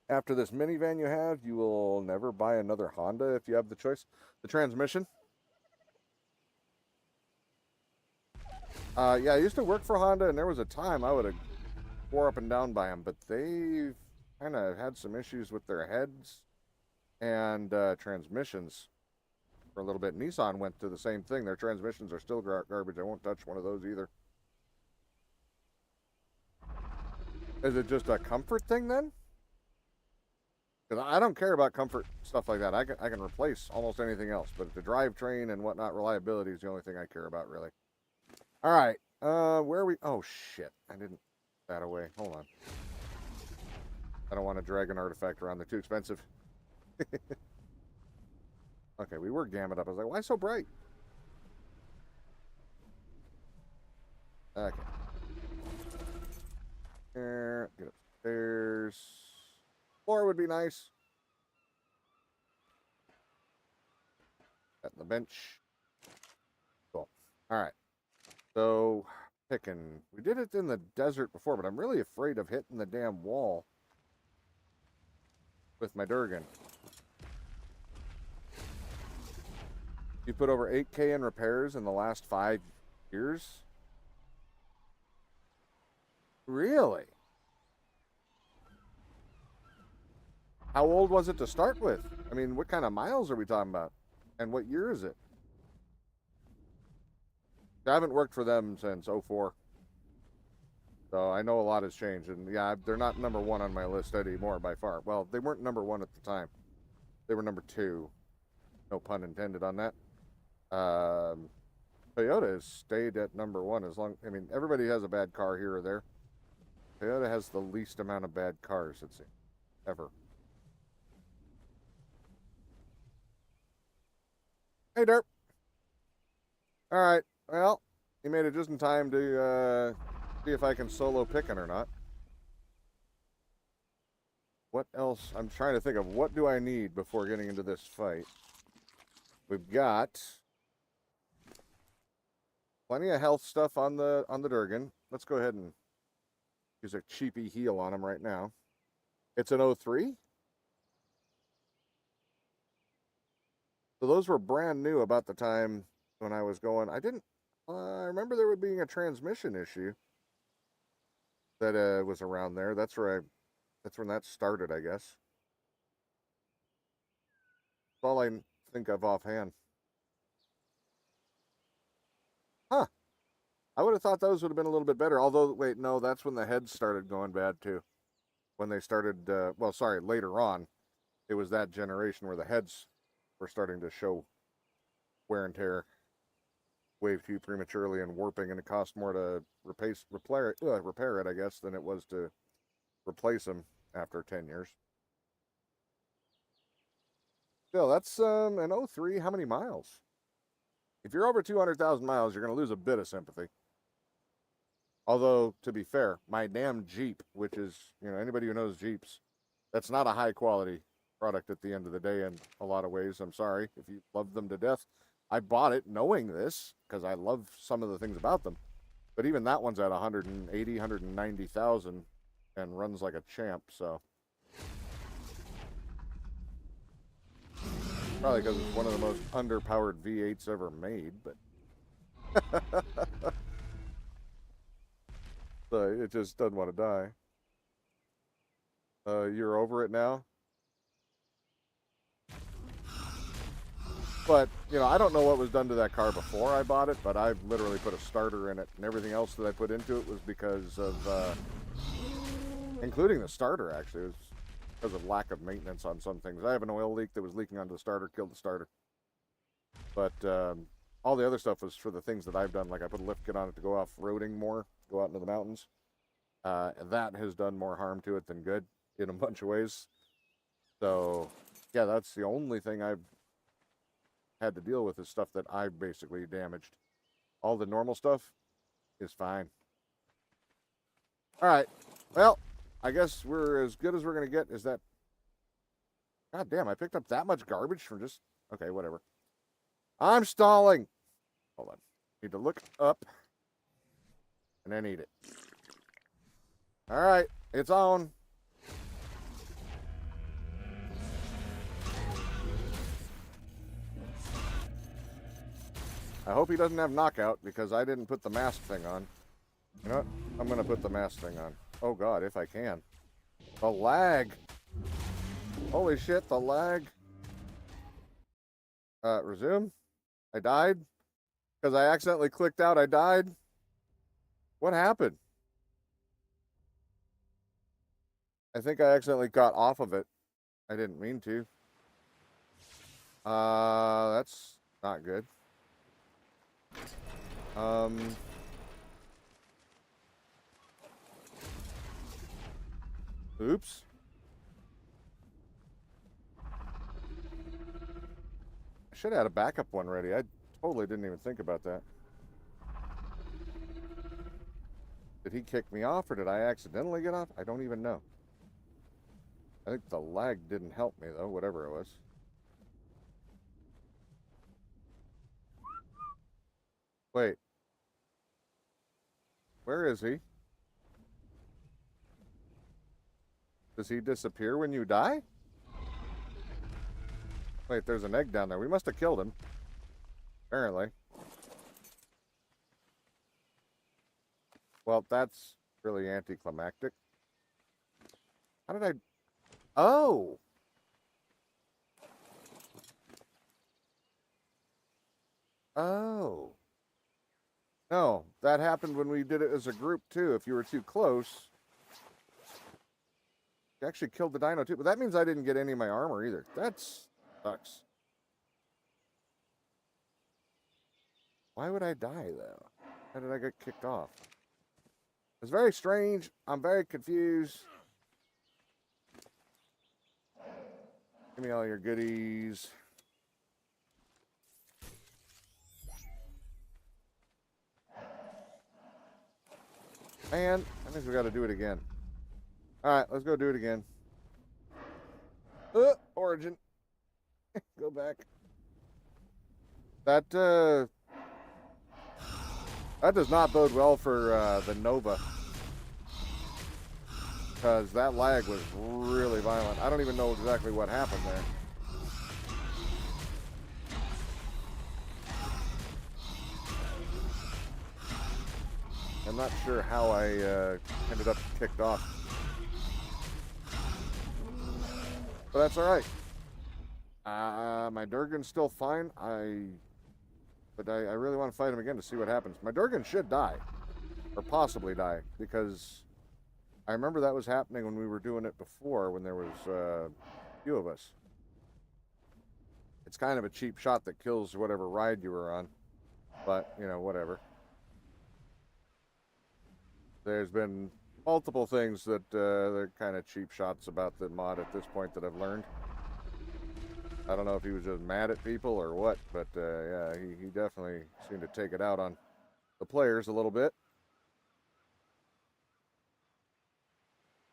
Speaker 1: After this minivan you have, you will never buy another Honda if you have the choice. The transmission. Yeah, I used to work for Honda, and there was a time I would have swore up and down by them, but they've kind of had some issues with their heads and transmissions for a little bit. Nissan went to the same thing. Their transmissions are still garbage. I won't touch one of those either. Is it just a comfort thing then? Because I don't care about comfort stuff like that. I can replace almost anything else, but the drivetrain and whatnot, reliability is the only thing I care about, really. All right, where are we? Oh shit, I didn't put that away. Hold on. I don't want to drag an artifact around. They're too expensive. Okay, we were gammed up. I was like, why so bright? Okay. Get upstairs. Floor would be nice. At the bench. Cool. All right. So, Pikkon. We did it in the desert before, but I'm really afraid of hitting the damn wall with my Durgan. You put over 8K in repairs in the last 5 years? Really? How old was it to start with? I mean, what kind of miles are we talking about? And what year is it? I haven't worked for them since 04. So I know a lot has changed. And yeah, they're not number one on my list anymore by far. Well, they weren't number one at the time. They were number 2. No pun intended on that. Toyota has stayed at number 1 as long. I mean, everybody has a bad car here or there. Toyota has the least amount of bad cars, it seems, ever. Hey, Derp. All right. Well, you made it just in time to see if I can solo Pikkon or not. What else? I'm trying to think of what do I need before getting into this fight. We've got plenty of health stuff on the Durgan. Let's go ahead and use a cheapy heal on him right now. It's an 03. So those were brand new about the time when I was going. I remember there being a transmission issue that was around there. That's when that started, I guess. That's all I think of offhand. Huh. I would have thought those would have been a little bit better. Although, wait, no, that's when the heads started going bad too. when they started, well, sorry, later on, it was that generation where the heads were starting to show wear and tear way too prematurely and warping, and it cost more to repair it, I guess, than it was to replace them after 10 years. Still, that's an 03. How many miles? If you're over 200,000 miles, you're going to lose a bit of sympathy. Although, to be fair, my damn Jeep, which is, anybody who knows Jeeps, that's not a high quality product at the end of the day in a lot of ways. I'm sorry if you love them to death. I bought it knowing this because I love some of the things about them. But even that one's at 180, 190,000 and runs like a champ, so. Probably because it's one of the most underpowered V8s ever made, but. So it just doesn't want to die. You're over it now? But, I don't know what was done to that car before I bought it, but I've literally put a starter in it, and everything else that I put into it was because of, including the starter, actually. It was because of lack of maintenance on some things. I have an oil leak that was leaking onto the starter, killed the starter. But all the other stuff was for the things that I've done, like I put a lift kit on it to go off-roading more, go out into the mountains. And that has done more harm to it than good in a bunch of ways. So, yeah, that's the only thing I've had to deal with is stuff that I've basically damaged. All the normal stuff is fine. All right. Well, I guess we're as good as we're going to get. Is that... God damn, I picked up that much garbage from just... Okay, whatever. I'm stalling. Hold on. Need to look up and then eat it. All right, it's on. I hope he doesn't have knockout because I didn't put the mask thing on. You know what? I'm going to put the mask thing on. Oh, God, if I can. The lag. Holy shit, the lag. Resume. I died. Because I accidentally clicked out, I died. What happened? I think I accidentally got off of it. I didn't mean to. That's not good. Oops. I should have had a backup one ready. I totally didn't even think about that. Did he kick me off or did I accidentally get off? I don't even know. I think the lag didn't help me though, whatever it was. Wait. Where is he? Does he disappear when you die? Wait, there's an egg down there. We must have killed him. Apparently. Well, that's really anticlimactic. How did I... Oh! Oh. No, that happened when we did it as a group, too. If you were too close... You actually killed the dino, too. But that means I didn't get any of my armor, either. That sucks. Why would I die, though? How did I get kicked off? It's very strange. I'm very confused. Give me all your goodies. Man, I think we got to do it again. All right, let's go do it again. Origin. Go back. That does not bode well for the Nova. Because that lag was really violent. I don't even know exactly what happened there. I'm not sure how I ended up kicked off. But that's all right. My Durgan's still fine. But I really want to fight him again to see what happens. My Durgan should die. Or possibly die. Because I remember that was happening when we were doing it before, when there was a few of us. It's kind of a cheap shot that kills whatever ride you were on, but, you know, whatever. There's been multiple things that they're kind of cheap shots about the mod at this point that I've learned. I don't know if he was just mad at people or what, but yeah, he definitely seemed to take it out on the players a little bit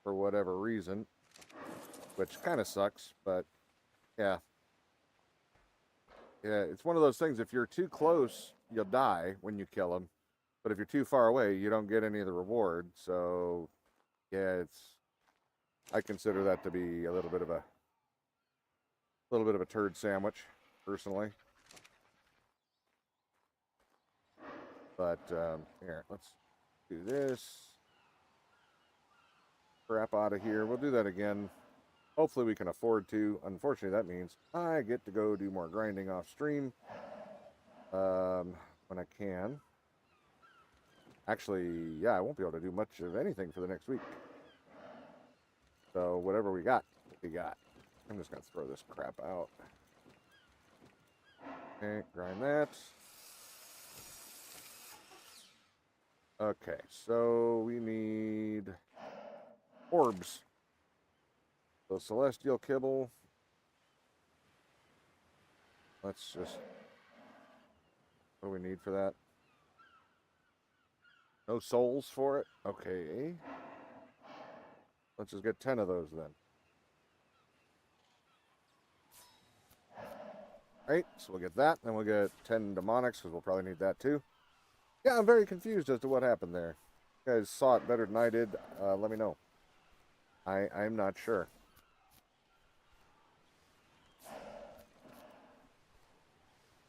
Speaker 1: for whatever reason, which kind of sucks, but yeah. Yeah, it's one of those things, if you're too close, you'll die when you kill him, but if you're too far away, you don't get any of the reward, so yeah, I consider that to be a little bit of a turd sandwich, personally. But here, let's do this. Crap out of here. We'll do that again. Hopefully we can afford to. Unfortunately, that means I get to go do more grinding off stream when I can. Actually, yeah, I won't be able to do much of anything for the next week. So whatever we got, we got. I'm just going to throw this crap out. Okay, grind that. Okay, so we need orbs. So celestial kibble. Let's just... What do we need for that? No souls for it? Okay. Let's just get 10 of those then. Right, so we'll get that, then we'll get 10 demonics, because we'll probably need that too. Yeah, I'm very confused as to what happened there. You guys saw it better than I did. Let me know. I'm not sure.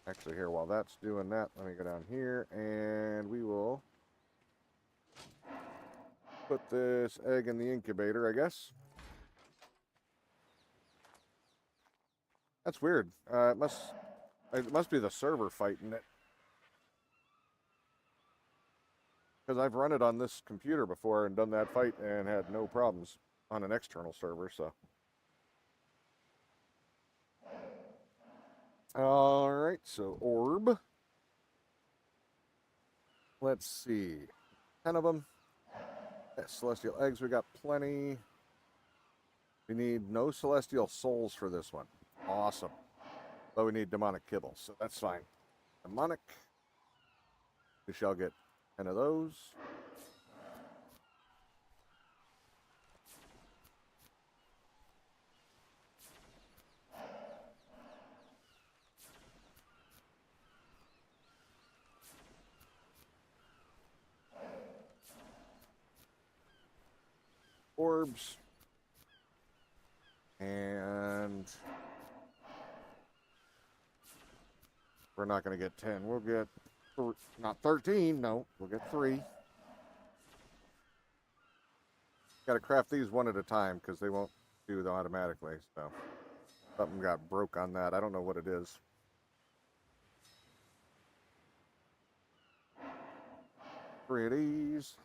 Speaker 1: Actually, here, while that's doing that, let me go down here, and we will put this egg in the incubator, I guess. That's weird. It must be the server fighting it. Because I've run it on this computer before and done that fight and had no problems on an external server, so. Alright, so orb. Let's see. 10 of them. Celestial eggs, we got plenty. We need no celestial souls for this one. Awesome. But we need demonic kibble, so that's fine. Demonic. We shall get 10 of those. Orbs. And we're not going to get 10. We'll get, not 13, no, we'll get 3. Got to craft these one at a time because they won't do them automatically. So something got broke on that. I don't know what it is. Three of these.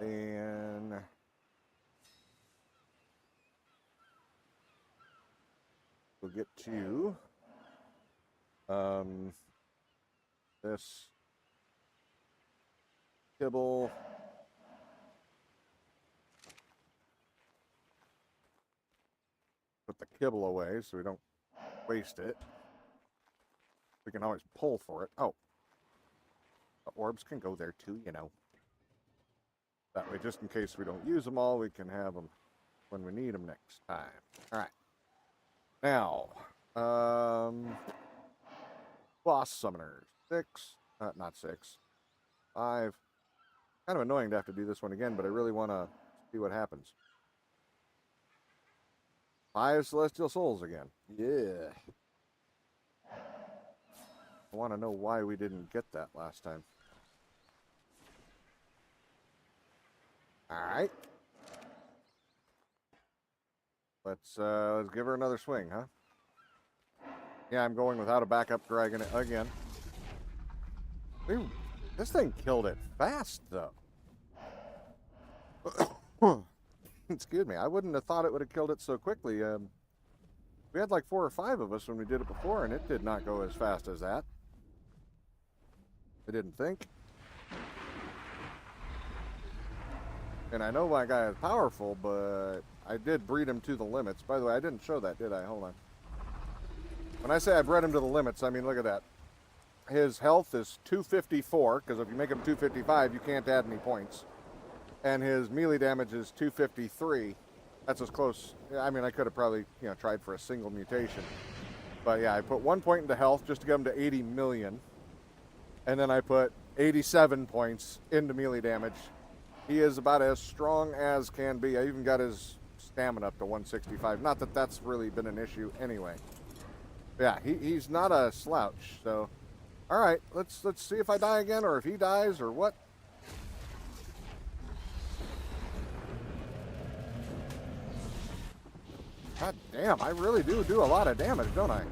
Speaker 1: And we'll get to this kibble. Put the kibble away so we don't waste it. We can always pull for it. Oh. The orbs can go there too, you know. That way, just in case we don't use them all, we can have them when we need them next time. All right. Now, boss summoners. 6. Not 6. 5. Kind of annoying to have to do this one again, but I really want to see what happens. 5 celestial souls again. Yeah. I want to know why we didn't get that last time. All right. Let's give her another swing, huh? Yeah, I'm going without a backup dragon again. Ooh, This thing killed it fast, though. Excuse me. I wouldn't have thought it would have killed it so quickly. We had like 4 or 5 of us when we did it before, and it did not go as fast as that. I didn't think. And I know my guy is powerful, but I did breed him to the limits. By the way, I didn't show that, did I? Hold on. When I say I bred him to the limits, I mean, look at that. His health is 254, because if you make him 255, you can't add any points. And his melee damage is 253. That's as close. I mean, I could have probably, tried for a single mutation. But yeah, I put 1 point into health just to get him to 80 million. And then I put 87 points into melee damage. He is about as strong as can be. I even got his stamina up to 165. Not that that's really been an issue anyway. Yeah, he's not a slouch. So, all right, let's see if I die again or if he dies or what. God damn, I really do a lot of damage, don't I?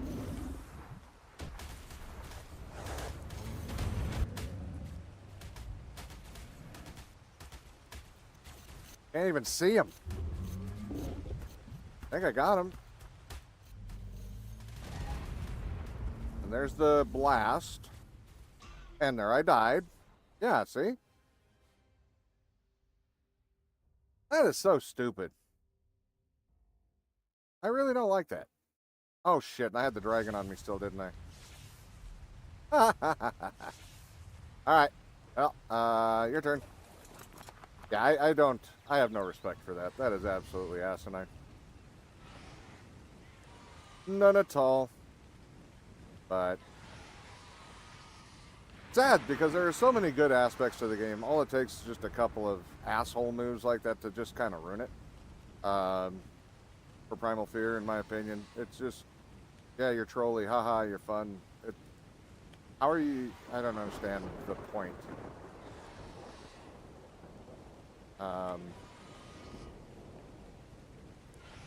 Speaker 1: Can't even see him. I think I got him. And there's the blast. And there I died. Yeah, see? That is so stupid. I really don't like that. Oh shit, I had the dragon on me still, didn't I? Alright. Well, your turn. Yeah, I have no respect for that. That is absolutely asinine. None at all. But sad, because there are so many good aspects to the game. All it takes is just a couple of asshole moves like that to just kind of ruin it. For Primal Fear, in my opinion. It's just, yeah, you're trolly, haha, you're fun. How are you? I don't understand the point.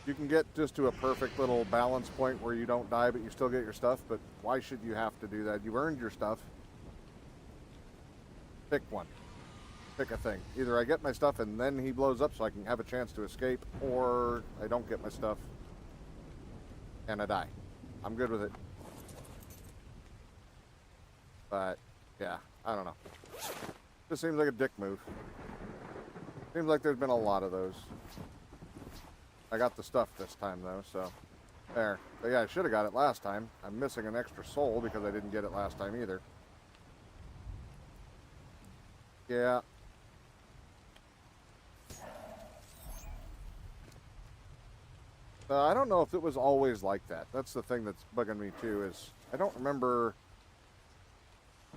Speaker 1: You can get just to a perfect little balance point where you don't die, but you still get your stuff, but why should you have to do that? You earned your stuff. Pick one. Pick a thing. Either I get my stuff and then he blows up so I can have a chance to escape, or I don't get my stuff and I die. I'm good with it. But, yeah, I don't know. This seems like a dick move. Seems like there's been a lot of those. I got the stuff this time, though, so there. But yeah, I should have got it last time. I'm missing an extra soul because I didn't get it last time either. Yeah. I don't know if it was always like that. That's the thing that's bugging me, too, is I don't remember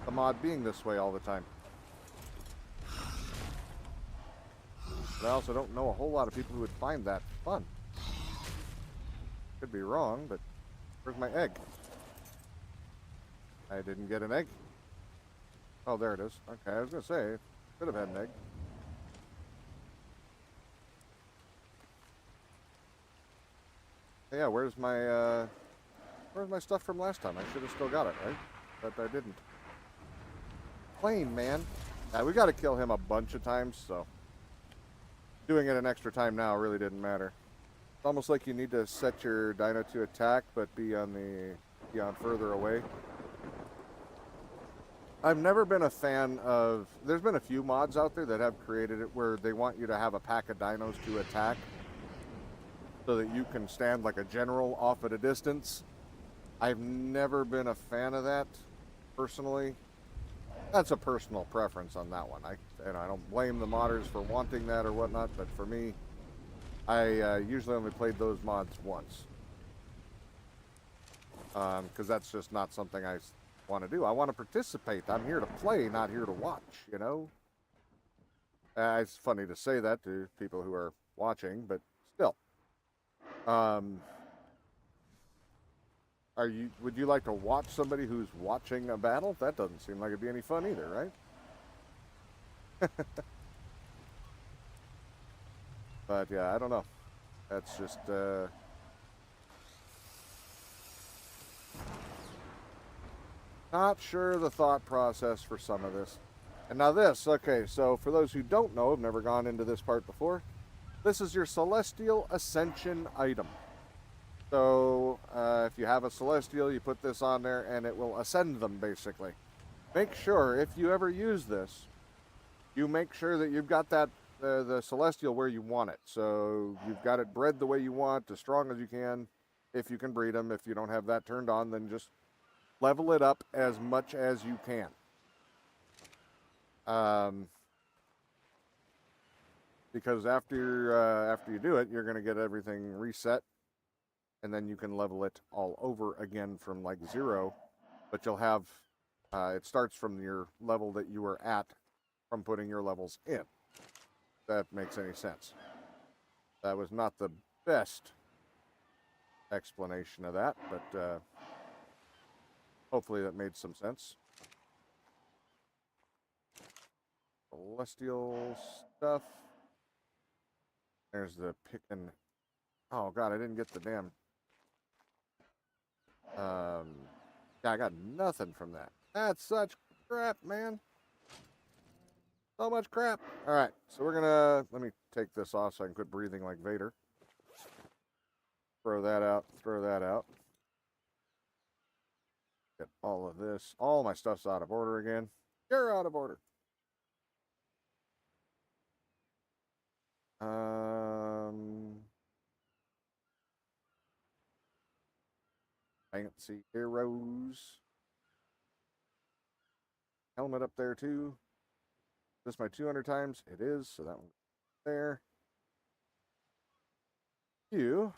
Speaker 1: the mod being this way all the time. But I also don't know a whole lot of people who would find that fun. Could be wrong, but where's my egg? I didn't get an egg. Oh, there it is. Okay, I was going to say, could have had an egg. Yeah, where's my stuff from last time? I should have still got it, right? But I didn't. Plane, man. Yeah, we got to kill him a bunch of times, so doing it an extra time now really didn't matter. It's almost like you need to set your dino to attack, but be on further away. I've never been a fan of. There's been a few mods out there that have created it where they want you to have a pack of dinos to attack, so that you can stand like a general off at a distance. I've never been a fan of that, personally. That's a personal preference on that one. I don't blame the modders for wanting that or whatnot, but for me, I usually only played those mods once. Because that's just not something I want to do. I want to participate. I'm here to play, not here to watch, you know? It's funny to say that to people who are watching, but still. Would you like to watch somebody who's watching a battle? That doesn't seem like it'd be any fun either, right? But yeah, I don't know. That's just not sure the thought process for some of this. And now this, okay, so for those who don't know, have never gone into this part before, this is your Celestial Ascension item. So if you have a Celestial, you put this on there and it will ascend them, basically. Make sure, if you ever use this, you make sure that you've got that the Celestial where you want it. So you've got it bred the way you want, as strong as you can, if you can breed them. If you don't have that turned on, then just level it up as much as you can. Because after you do it, you're going to get everything reset, and then you can level it all over again from like 0. But you'll have it starts from your level that you were at from putting your levels in. If that makes any sense. That was not the best explanation of that, but hopefully that made some sense. Celestial stuff. There's the Pikkon. Oh god, I didn't get the damn. Yeah, I got nothing from that. That's such crap, man. So much crap. All right, so we're gonna let me take this off so I can quit breathing like Vader. Throw that out. Throw that out. Get all of this. All my stuff's out of order again. You're out of order. Fancy heroes. Helmet up there too. This my 200 times? It is, so that one there. You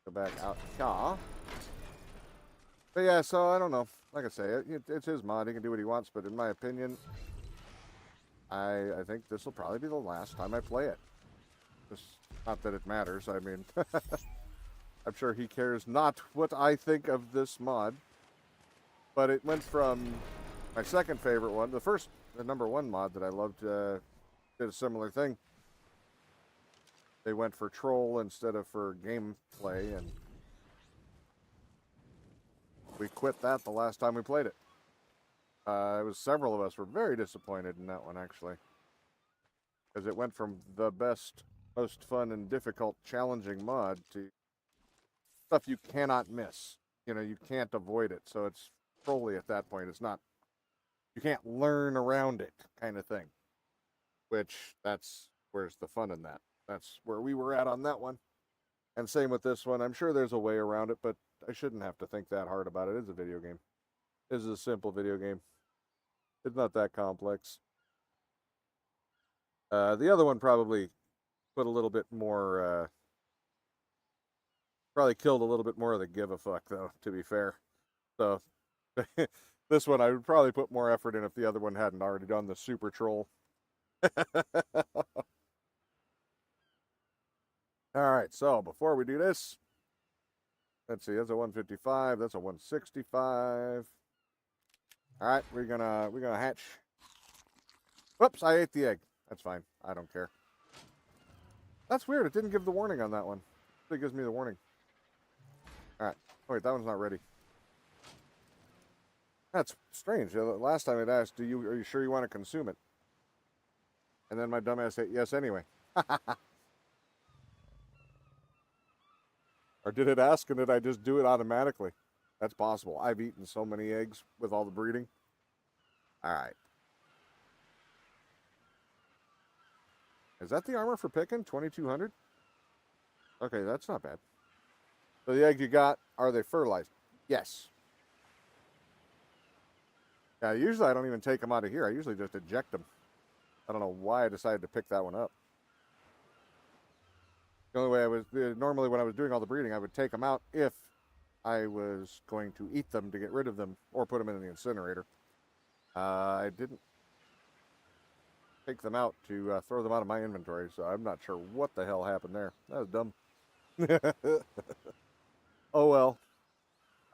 Speaker 1: go back out here. But yeah, so I don't know. Like I say, it's his mod. He can do what he wants, but in my opinion, I think this will probably be the last time I play it. Just not that it matters. I mean, I'm sure he cares not what I think of this mod. But it went from my second favorite one, the number 1 mod that I loved, did a similar thing. They went for troll instead of for gameplay, and we quit that the last time we played it. It was several of us were very disappointed in that one, actually. Because it went from the best, most fun and difficult, challenging mod to stuff you cannot miss. You know, you can't avoid it. So it's trolly at that point. It's not, you can't learn around it kind of thing. Which, where's the fun in that. That's where we were at on that one. And same with this one. I'm sure there's a way around it, but I shouldn't have to think that hard about it. It's a video game. This is a simple video game. It's not that complex. The other one probably put a little bit more, probably killed a little bit more of the give a fuck, though, to be fair. So, this one I would probably put more effort in if the other one hadn't already done the super troll. Alright, so before we do this, let's see, that's a 155, that's a 165. Alright, we're gonna hatch. Whoops, I ate the egg. That's fine. I don't care. That's weird. It didn't give the warning on that one. It gives me the warning. Alright. Oh, wait, that one's not ready. That's strange. Last time it asked, are you sure you want to consume it? And then my dumbass said yes anyway. Or did it ask and did I just do it automatically? That's possible. I've eaten so many eggs with all the breeding. Alright. Is that the armor for Pikkon? 2200? Okay, that's not bad. So the eggs you got, are they fertilized? Yes. Yeah, usually I don't even take them out of here. I usually just eject them. I don't know why I decided to pick that one up. The only way normally when I was doing all the breeding, I would take them out if I was going to eat them to get rid of them or put them in the incinerator. I didn't take them out to throw them out of my inventory, so I'm not sure what the hell happened there. That was dumb. Oh well.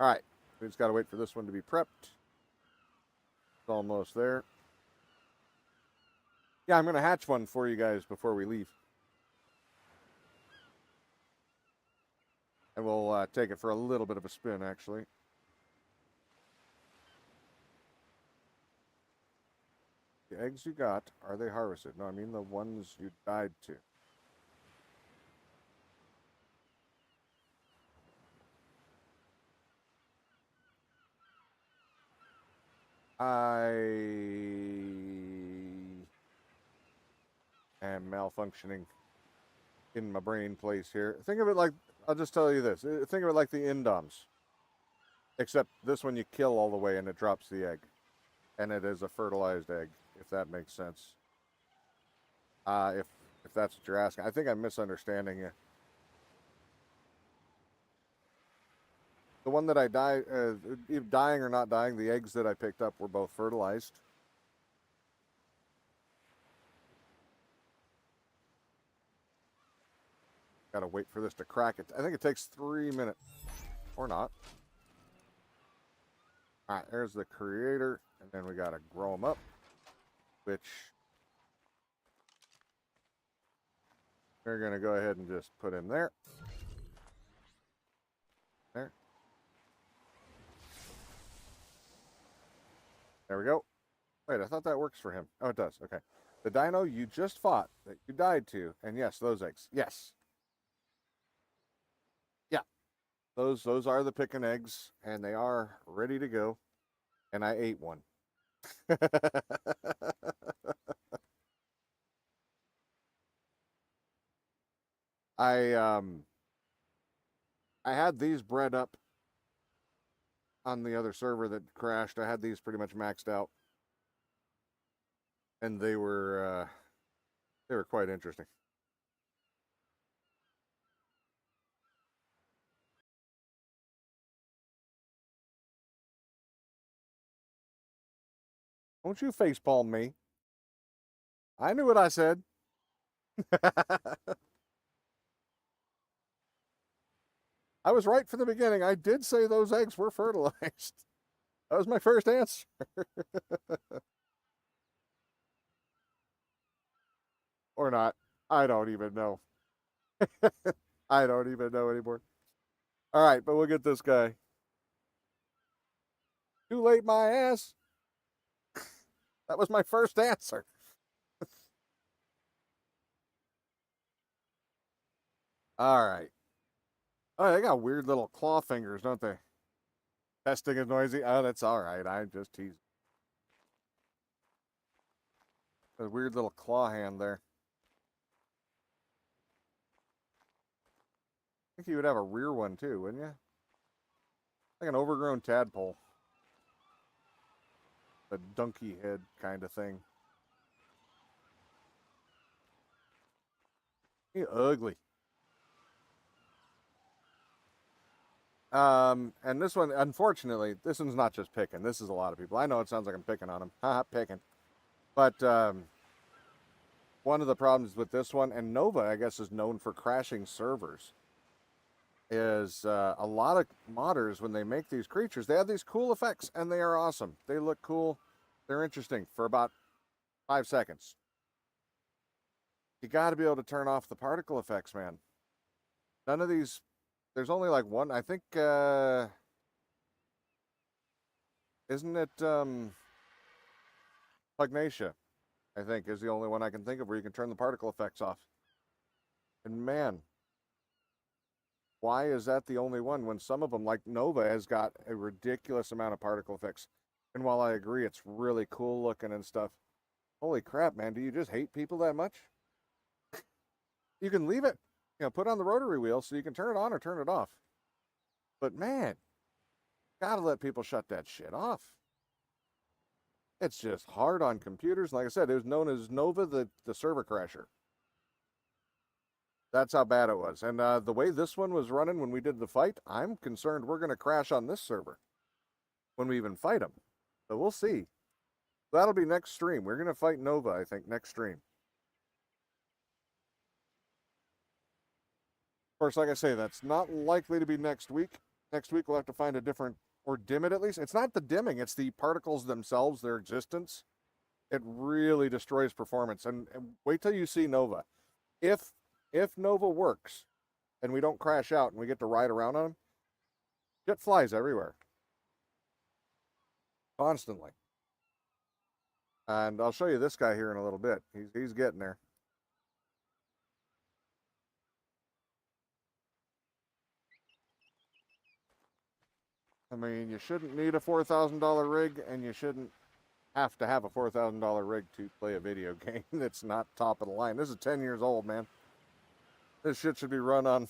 Speaker 1: Alright, we just got to wait for this one to be prepped. It's almost there. Yeah, I'm going to hatch one for you guys before we leave. And we'll take it for a little bit of a spin, actually. The eggs you got, are they harvested? No, I mean the ones you died to. I am malfunctioning in my brain place here. Think of it like, I'll just tell you this. Think of it like the Indoms. Except this one you kill all the way and it drops the egg. And it is a fertilized egg, if that makes sense. If that's what you're asking. I think I'm misunderstanding you. The one that I died, dying or not dying, the eggs that I picked up were both fertilized. Gotta wait for this to crack it. I think it takes 3 minutes. Or not. Alright, there's the creator. And then we gotta grow them up. Which we're gonna go ahead and just put in there. There. There we go. Wait, I thought that works for him. Oh, it does. Okay. The dino you just fought that you died to, and yes, those eggs. Yes. Yeah. Those are the Pikkon eggs, and they are ready to go. And I ate one. I I had these bred up on the other server that crashed. I had these pretty much maxed out. And they were quite interesting. Don't you facepalm me. I knew what I said. I was right from the beginning. I did say those eggs were fertilized. That was my first answer. Or not. I don't even know. I don't even know anymore. All right, but we'll get this guy. Too late, my ass. That was my first answer. All right. Oh, they got weird little claw fingers, don't they? Testing is noisy. Oh, that's all right. I'm just teasing. A weird little claw hand there. I think you would have a rear one too, wouldn't you? Like an overgrown tadpole. A donkey head kind of thing. You're ugly. And this one, unfortunately, this one's not just picking. This is a lot of people. I know it sounds like I'm picking on them. Haha, picking. But one of the problems with this one, and Nova, I guess, is known for crashing servers, is a lot of modders, when they make these creatures, they have these cool effects, and they are awesome. They look cool. They're interesting for about 5 seconds. You got to be able to turn off the particle effects, man. None of these, there's only like one, I think, isn't it Pugnacia, I think, is the only one I can think of where you can turn the particle effects off. And man, why is that the only one when some of them, like Nova, has got a ridiculous amount of particle effects? And while I agree it's really cool looking and stuff, holy crap, man, do you just hate people that much? You can leave it, put on the rotary wheel so you can turn it on or turn it off. But man, gotta let people shut that shit off. It's just hard on computers. Like I said, it was known as Nova, the server crasher. That's how bad it was. And the way this one was running when we did the fight, I'm concerned we're going to crash on this server when we even fight them. So we'll see. That'll be next stream. We're going to fight Nova, I think, next stream. Of course, like I say, that's not likely to be next week. Next week, we'll have to find a different, or dim it at least. It's not the dimming, it's the particles themselves, their existence. It really destroys performance. And wait till you see Nova. If Nova works and we don't crash out and we get to ride around on them, shit flies everywhere. Constantly. And I'll show you this guy here in a little bit. He's getting there. I mean, you shouldn't need a $4,000 rig, and you shouldn't have to have a $4,000 rig to play a video game that's not top of the line. This is 10 years old, man. This shit should be run on,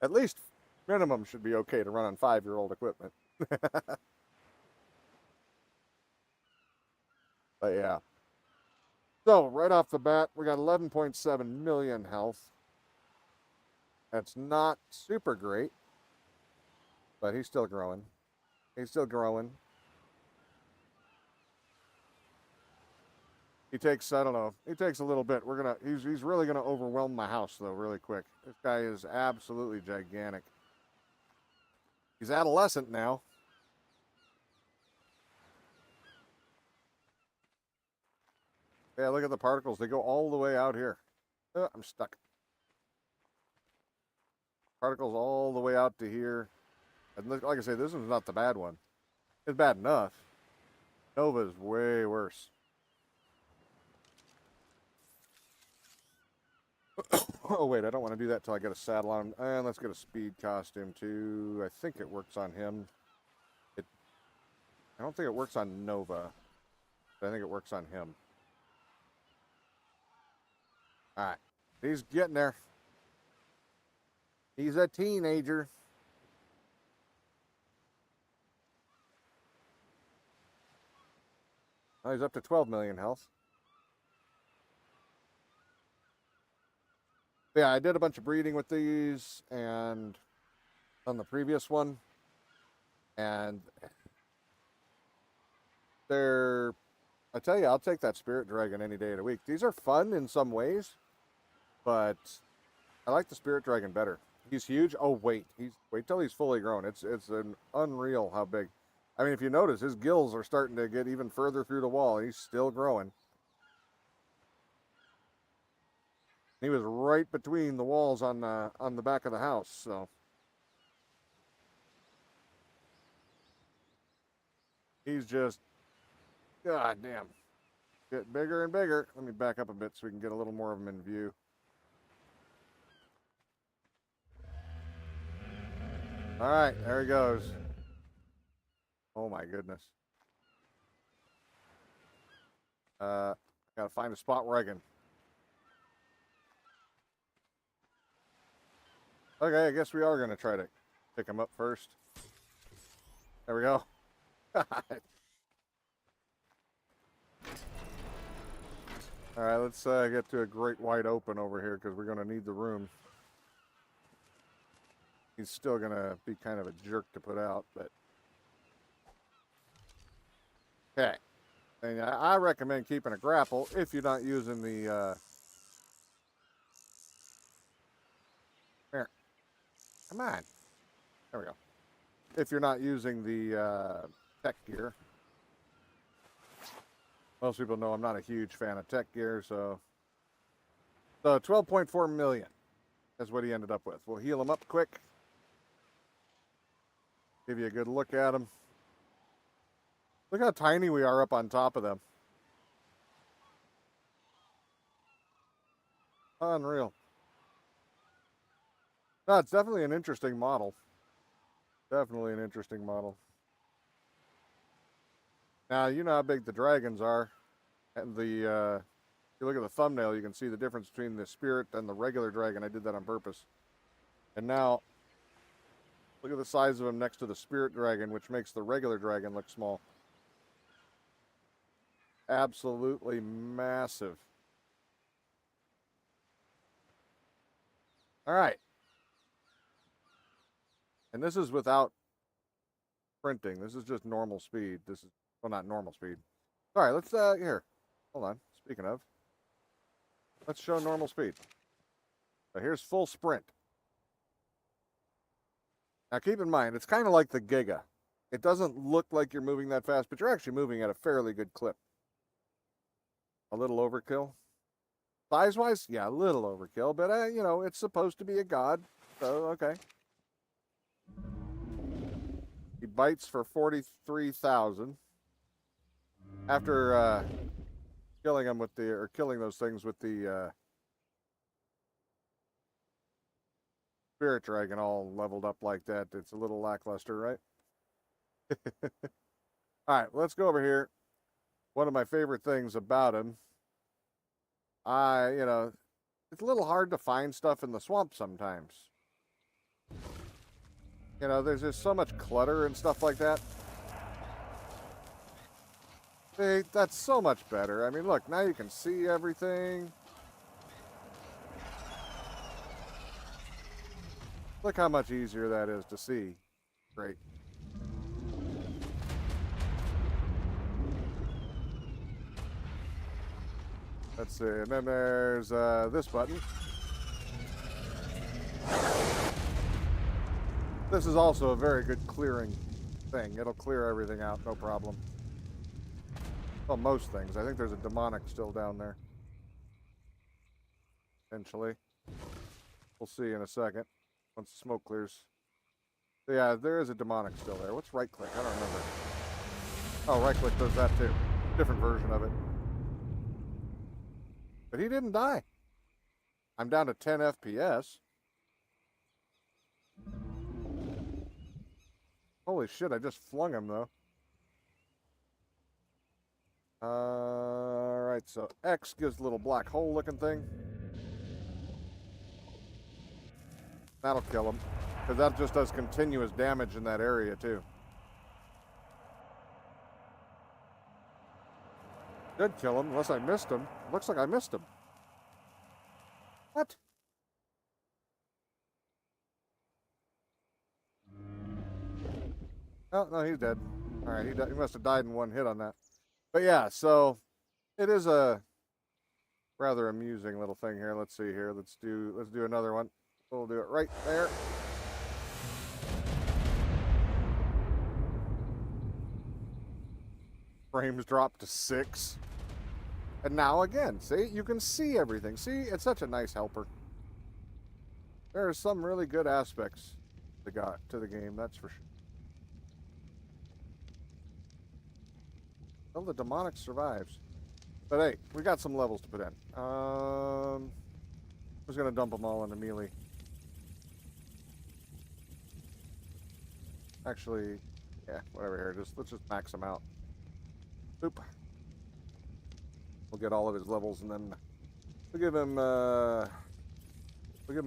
Speaker 1: at least minimum should be okay to run on 5-year-old equipment. But yeah. So right off the bat, we got 11.7 million health. That's not super great, but he's still growing. He's still growing. He takes, I don't know, he takes a little bit. He's really gonna overwhelm my house though, really quick. This guy is absolutely gigantic. He's adolescent now. Yeah, look at the particles. They go all the way out here. I'm stuck. Particles all the way out to here. And like I say, this one's not the bad one. It's bad enough. Nova's way worse. Oh, wait, I don't want to do that till I get a saddle on him. And let's get a speed costume, too. I think it works on him. I don't think it works on Nova. But I think it works on him. All right. He's getting there. He's a teenager. Oh, he's up to 12 million health. Yeah, I did a bunch of breeding with these and on the previous one. And I tell you, I'll take that spirit dragon any day of the week. These are fun in some ways, but I like the spirit dragon better. He's huge. Oh, wait till he's fully grown. It's an unreal how big. I mean, if you notice, his gills are starting to get even further through the wall. He's still growing. He was right between the walls on the back of the house, so he's just, god damn, get bigger and bigger. Let me back up a bit so we can get a little more of him in view. All right, there he goes. Oh my goodness. Gotta find a spot where I can. Okay, I guess we are gonna try to pick him up first. There we go. All right, let's get to a great wide open over here because we're gonna need the room. He's still gonna be kind of a jerk to put out, but okay. And I recommend keeping a grapple if you're not using the. Here, come on. There we go. If you're not using the tech gear. Most people know I'm not a huge fan of tech gear, so 12.4 million is what he ended up with. We'll heal him up quick. Give you a good look at him. Look how tiny we are up on top of them. Unreal. No, it's definitely an interesting model. Definitely an interesting model. Now, you know how big the dragons are. And if you look at the thumbnail, you can see the difference between the spirit and the regular dragon. I did that on purpose. And now, look at the size of him next to the spirit dragon, which makes the regular dragon look small. Absolutely massive. All right. And this is without printing. This is just normal speed. This is, well, not normal speed. All right, let's, here. Hold on. Speaking of, let's show normal speed. So here's full sprint. Now keep in mind, it's kind of like the Giga. It doesn't look like you're moving that fast, but you're actually moving at a fairly good clip. A little overkill. Size-wise, yeah, a little overkill, but, you know, it's supposed to be a god, so, okay. He bites for 43,000. after killing them with the, or killing those things with the spirit dragon all leveled up like that, it's a little lackluster, right? All right, let's go over here. One of my favorite things about him, you know, it's a little hard to find stuff in the swamp sometimes. You know, there's just so much clutter and stuff like that. Hey, that's so much better. I mean, look, now you can see everything. Look how much easier that is to see. Great. Let's see, and then there's this button. This is also a very good clearing thing. It'll clear everything out, no problem. Well, most things. I think there's a demonic still down there. Potentially. We'll see in a second, once the smoke clears. So yeah, there is a demonic still there. What's right click? I don't remember. Oh, right click does that too. Different version of it. But he didn't die. I'm down to 10 FPS. Holy shit, I just flung him though. Alright, so X gives a little black hole looking thing. That'll kill him. Because that just does continuous damage in that area too. Did kill him, unless I missed him. Looks like I missed him. What? Oh, no, he's dead. Alright, he must have died in one hit on that. But yeah, so it is a rather amusing little thing here. Let's see here. Let's do another one. We'll do it right there. Frames dropped to 6. And now again, see, you can see everything. See, it's such a nice helper. There are some really good aspects to the game, that's for sure. Well, the demonic survives. But hey, we got some levels to put in. I was gonna dump them all into melee. Actually, yeah, whatever here. Let's just max them out. Boop. We'll get all of his levels, and then we'll give him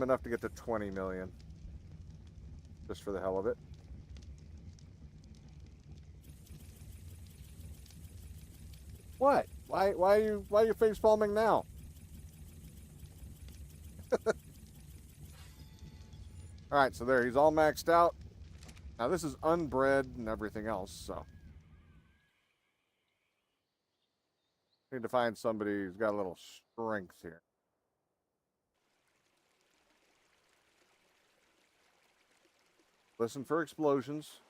Speaker 1: enough to get to 20 million, just for the hell of it. What? Why are you face palming now? All right, so there, he's all maxed out. Now this is unbred and everything else, so need to find somebody who's got a little strength here. Listen for explosions.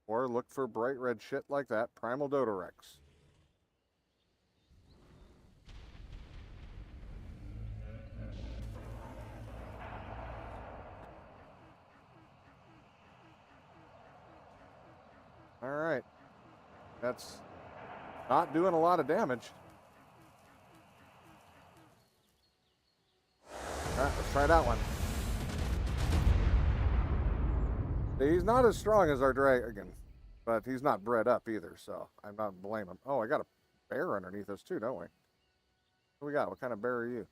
Speaker 1: Or look for bright red shit like that. Primal Dodorex. Alright. That's not doing a lot of damage. Alright, let's try that one. He's not as strong as our dragon, but he's not bred up either, so I'm not blaming him. Oh, I got a bear underneath us too, don't we? What do we got? What kind of bear are you?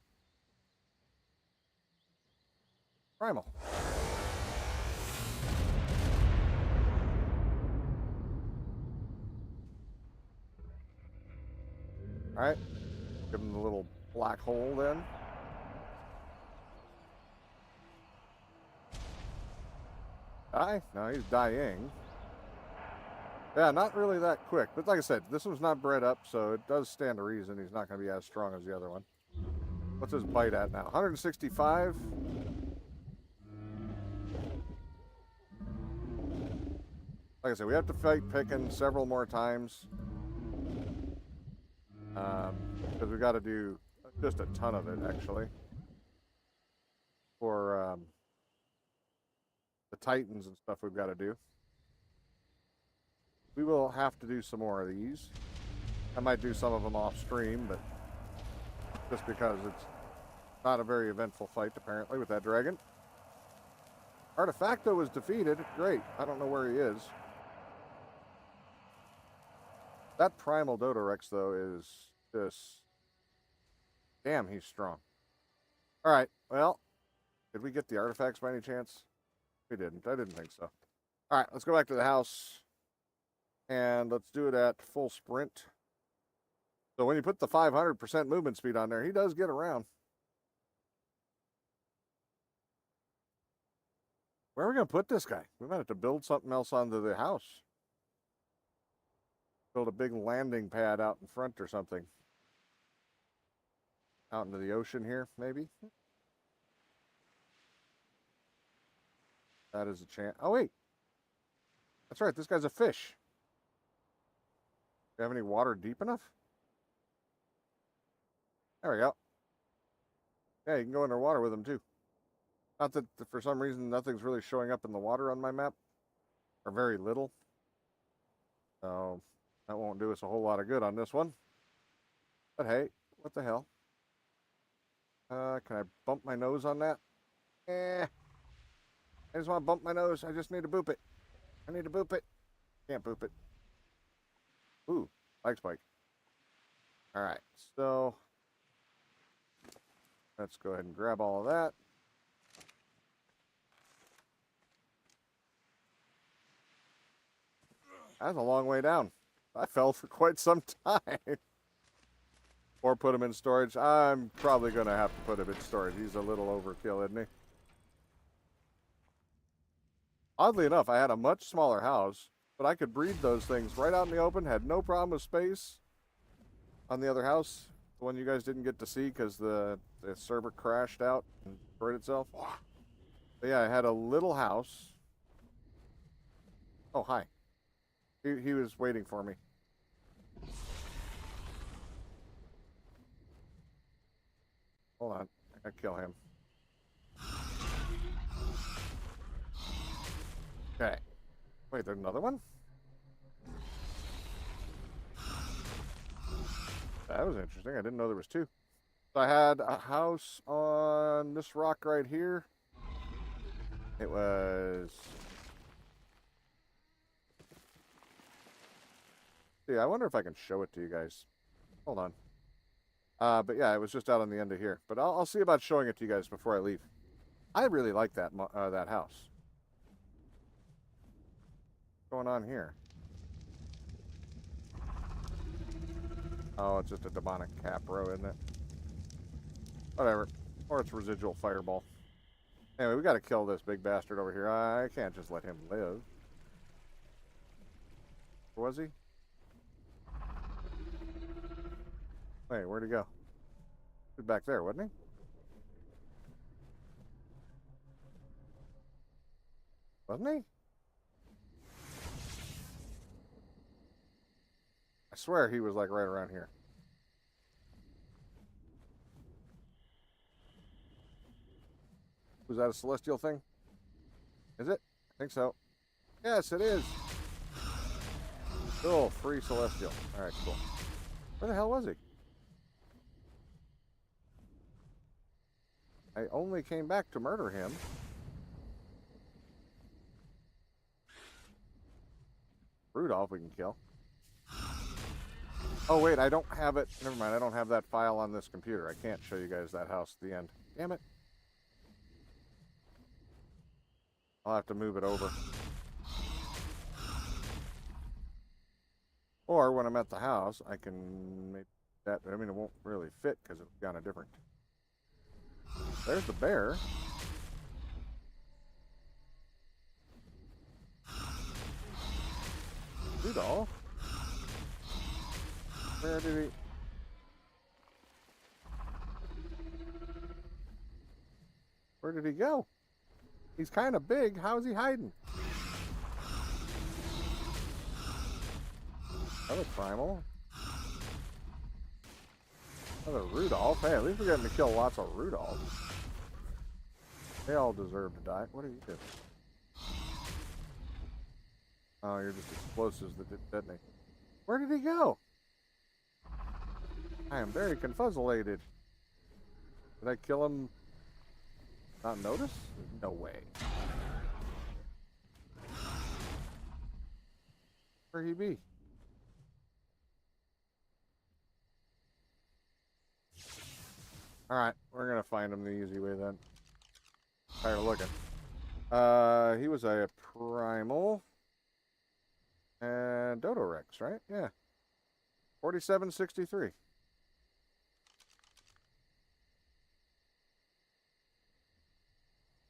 Speaker 1: Primal. Alright. Give him the little black hole then. Die? No, he's dying. Yeah, not really that quick. But like I said, this one's not bred up, so it does stand to reason he's not going to be as strong as the other one. What's his bite at now? 165? Like I said, we have to fight Pikkon several more times. Because we got to do just a ton of it, actually. For the Titans and stuff we've got to do. we will have to do some more of these. I might do some of them off stream, but just because it's not a very eventful fight, apparently, with that dragon. Artifacto was defeated. Great. I don't know where he is. That Primal Dodorex, though, is just... Damn, he's strong. All right. Well, did we get the artifacts by any chance? We didn't. I didn't think so. All right. Let's go back to the house. And let's do it at full sprint. So when you put the 500% movement speed on there, he does get around. Where are we going to put this guy? We might have to build something else onto the house. Build a big landing pad out in front or something. Out into the ocean here, maybe? That is a chance. Oh, wait. That's right. This guy's a fish. Do you have any water deep enough? There we go. Yeah, you can go underwater with him, too. Not that, for some reason, nothing's really showing up in the water on my map. Or very little. So, that won't do us a whole lot of good on this one. But hey, what the hell? Can I bump my nose on that? I just want to bump my nose. I just need to boop it. I need to boop it. Can't boop it. Ooh, lag spike. All right, so let's go ahead and grab all of that. That's a long way down. I fell for quite some time. Or put him in storage. I'm probably going to have to put him in storage. He's a little overkill, isn't he? Oddly enough, I had a much smaller house, but I could breed those things right out in the open. Had no problem with space on the other house. The one you guys didn't get to see because the server crashed out and destroyed itself. But yeah, I had a little house. Oh, hi. He was waiting for me. Hold on. I gotta kill him. Okay. Wait, there's another one? That was interesting. I didn't know there was two. So I had a house on this rock right here. It was... See, I wonder if I can show it to you guys. Hold on. But yeah, it was just out on the end of here. But I'll see about showing it to you guys before I leave. I really like that that house. What's going on here? Oh, it's just a demonic capro, isn't it? Whatever. Or it's residual fireball. Anyway, we got to kill this big bastard over here. I can't just let him live. Where was he? Wait, where'd he go? He was back there, wasn't he? Wasn't he? I swear he was like right around here. Was that a celestial thing? Is it? I think so. Yes, it is. Cool, free celestial. All right, cool. Where the hell was he? I only came back to murder him. Rudolph we can kill. Oh, wait, I don't have it. Never mind, I don't have that file on this computer. I can't show you guys that house at the end. Damn it. I'll have to move it over. Or when I'm at the house, I can make that. I mean, it won't really fit because it's kind of different. There's the bear. Rudolph. Where did he... Where did he go? He's kind of big. How is he hiding? Another Primal. Another Rudolph. Hey, at least we're getting to kill lots of Rudolph. They all deserve to die. What are you doing? Oh, you're just explosives that detonate. Where did he go? I am very confuzzulated. Did I kill him? Not notice? No way. Where'd he be? Alright, we're gonna find him the easy way then. Tired of looking. He was a Primal. And Dodo Rex, right? Yeah. 4763.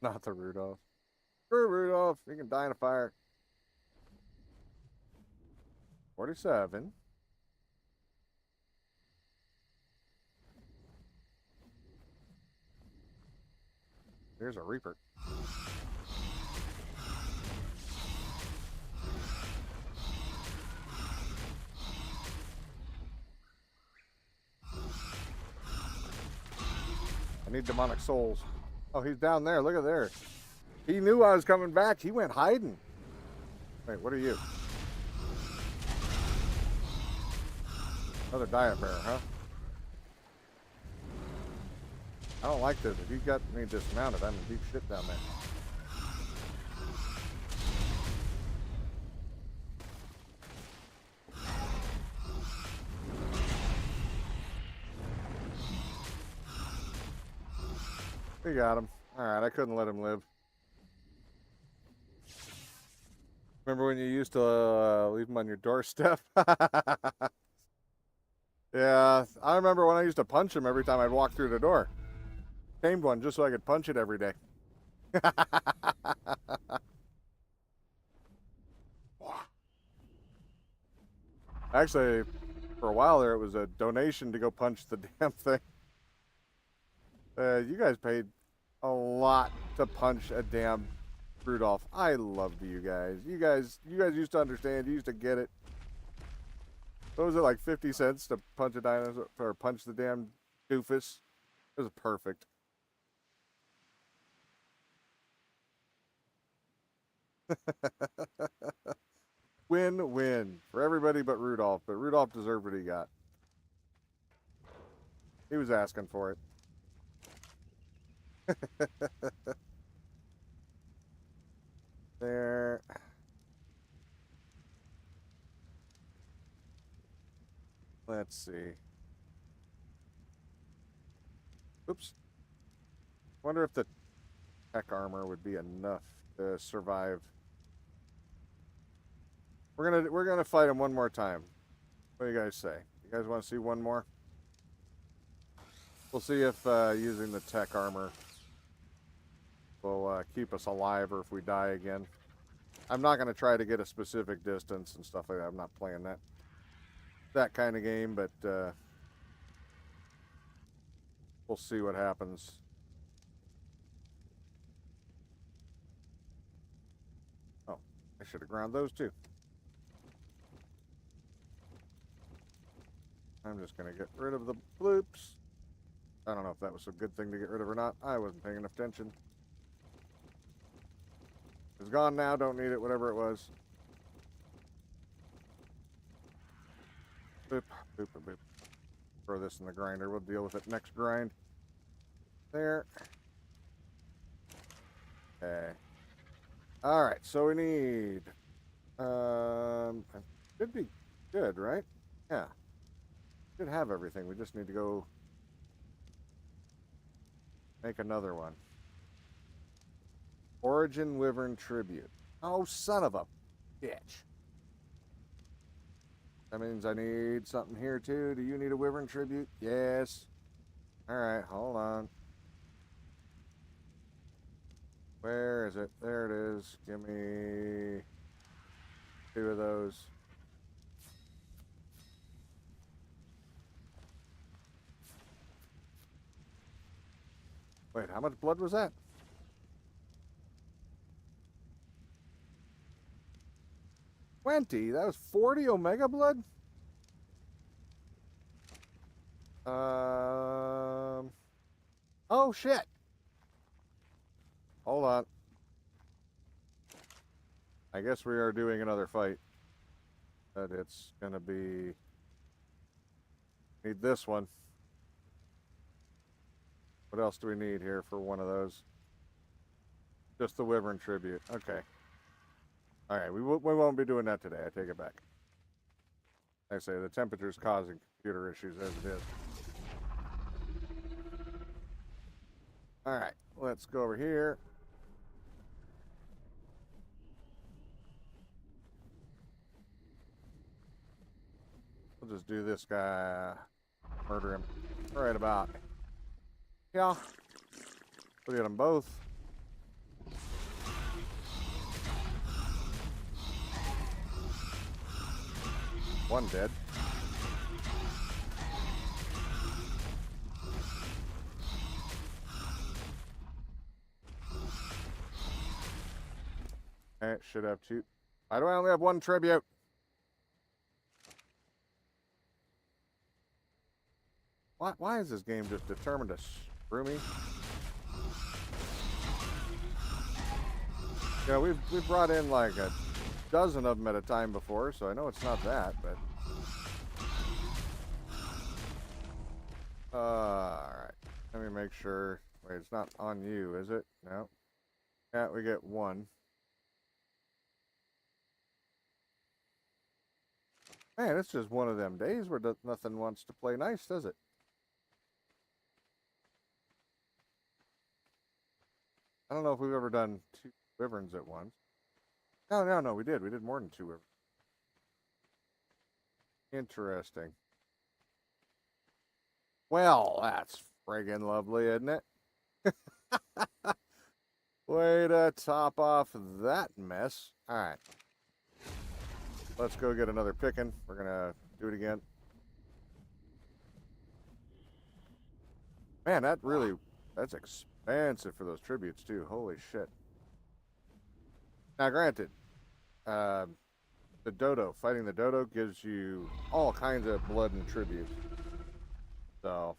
Speaker 1: Not the Rudolph. Screw Rudolph. He can die in a fire. 47. Here's a Reaper. I need demonic souls. Oh, he's down there. Look at there. He knew I was coming back. He went hiding. Wait, what are you? Another diet bear, huh? I don't like this. If you got me dismounted, I'm in deep shit down there. We got him. Alright, I couldn't let him live. Remember when you used to leave him on your doorstep? Yeah, I remember when I used to punch him every time I'd walk through the door. Tamed one just so I could punch it every day. Actually, for a while there, it was a donation to go punch the damn thing. You guys paid a lot to punch a damn Rudolph. I loved you guys. You guys used to understand. You used to get it. What was it, like 50 cents to punch a dinosaur or punch the damn doofus? It was perfect. Win-win for everybody but Rudolph. But Rudolph deserved what he got. He was asking for it. There. Let's see. Oops. Wonder if the tech armor would be enough to survive. We're gonna fight him one more time. What do you guys say? You guys want to see one more? We'll see if using the tech armor will keep us alive or if we die again. I'm not gonna try to get a specific distance and stuff like that. I'm not playing that kind of game, but we'll see what happens. Oh, I should have ground those too. I'm just going to get rid of the bloops. I don't know if that was a good thing to get rid of or not. I wasn't paying enough attention. It's gone now. Don't need it. Whatever it was. Boop, boop, boop. Throw this in the grinder. We'll deal with it next grind. There. Okay. All right. So we need... should be good, right? Yeah. Should have everything. We just need to go make another one. Origin Wyvern Tribute. Oh, son of a bitch. That means I need something here too. Do you need a Wyvern Tribute? Yes. Alright, hold on. Where is it? There it is. Give me 2 of those. Wait, how much blood was that? $20? That was 40 Omega blood? Oh, shit. Hold on. I guess we are doing another fight. But it's going to be... Need this one. What else do we need here for one of those? Just the Wyvern tribute. Okay. All right, we won't be doing that today. I take it back. Like I say, the temperature's causing computer issues as it is. All right, let's go over here. We'll just do this guy. Murder him. Right about. Yeah. We'll get them both. One dead. Alright, should have two. Why do I only have one tribute? Why is this game just determined to screw me? You know, we've brought in like a dozen of them at a time before, so I know it's not that, but... Alright. Let me make sure. Wait, it's not on you, is it? No. Yeah, we get one. Man, it's just one of them days where nothing wants to play nice, does it? I don't know if we've ever done 2 wyverns at once. No, we did. We did more than 2 wyverns. Interesting. Well, that's friggin' lovely, isn't it? Way to top off that mess. All right. Let's go get another Pikkon. We're going to do it again. Man, that's expensive for those tributes, too. Holy shit. Now, granted, the dodo, fighting the dodo gives you all kinds of blood and tribute. So,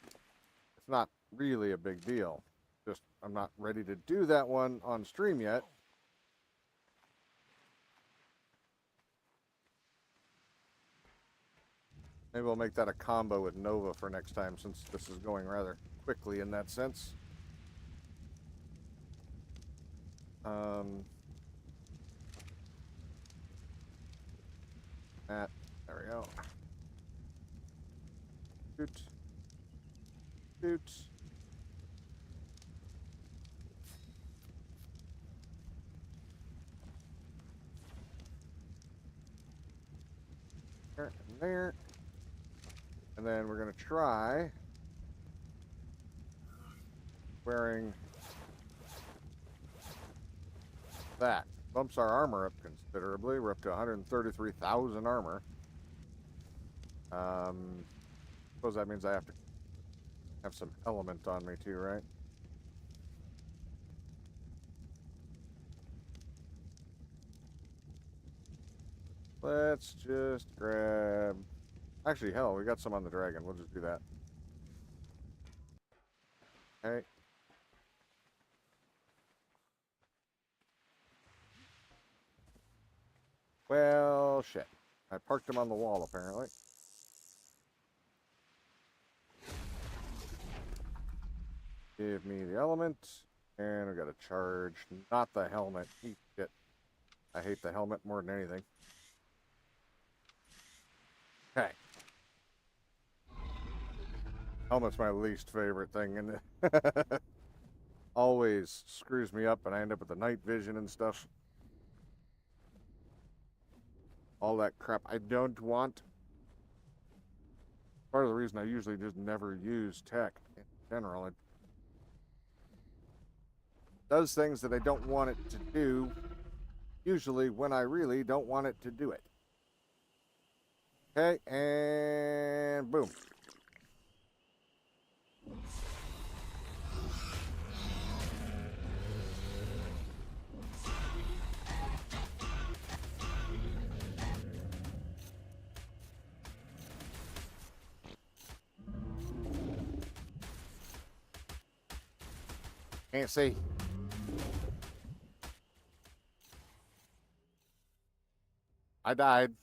Speaker 1: it's not really a big deal. Just, I'm not ready to do that one on stream yet. Maybe we'll make that a combo with Nova for next time, since this is going rather quickly in that sense. There we go. Shoot. Shoot. There and there. And then we're going to try wearing that. Bumps our armor up considerably. We're up to 133,000 armor. Suppose that means I have to have some element on me too, right? Let's just grab... Actually, hell, we got some on the dragon. We'll just do that. Okay. Well, shit. I parked him on the wall, apparently. Give me the element. And we got a charge. Not the helmet. Eat shit. I hate the helmet more than anything. Okay. Helmet's my least favorite thing, and always screws me up, and I end up with the night vision and stuff. All that crap I don't want. Part of the reason I usually just never use tech in general. It does things that I don't want it to do, usually when I really don't want it to do it. Okay, and boom. Can't see. I died.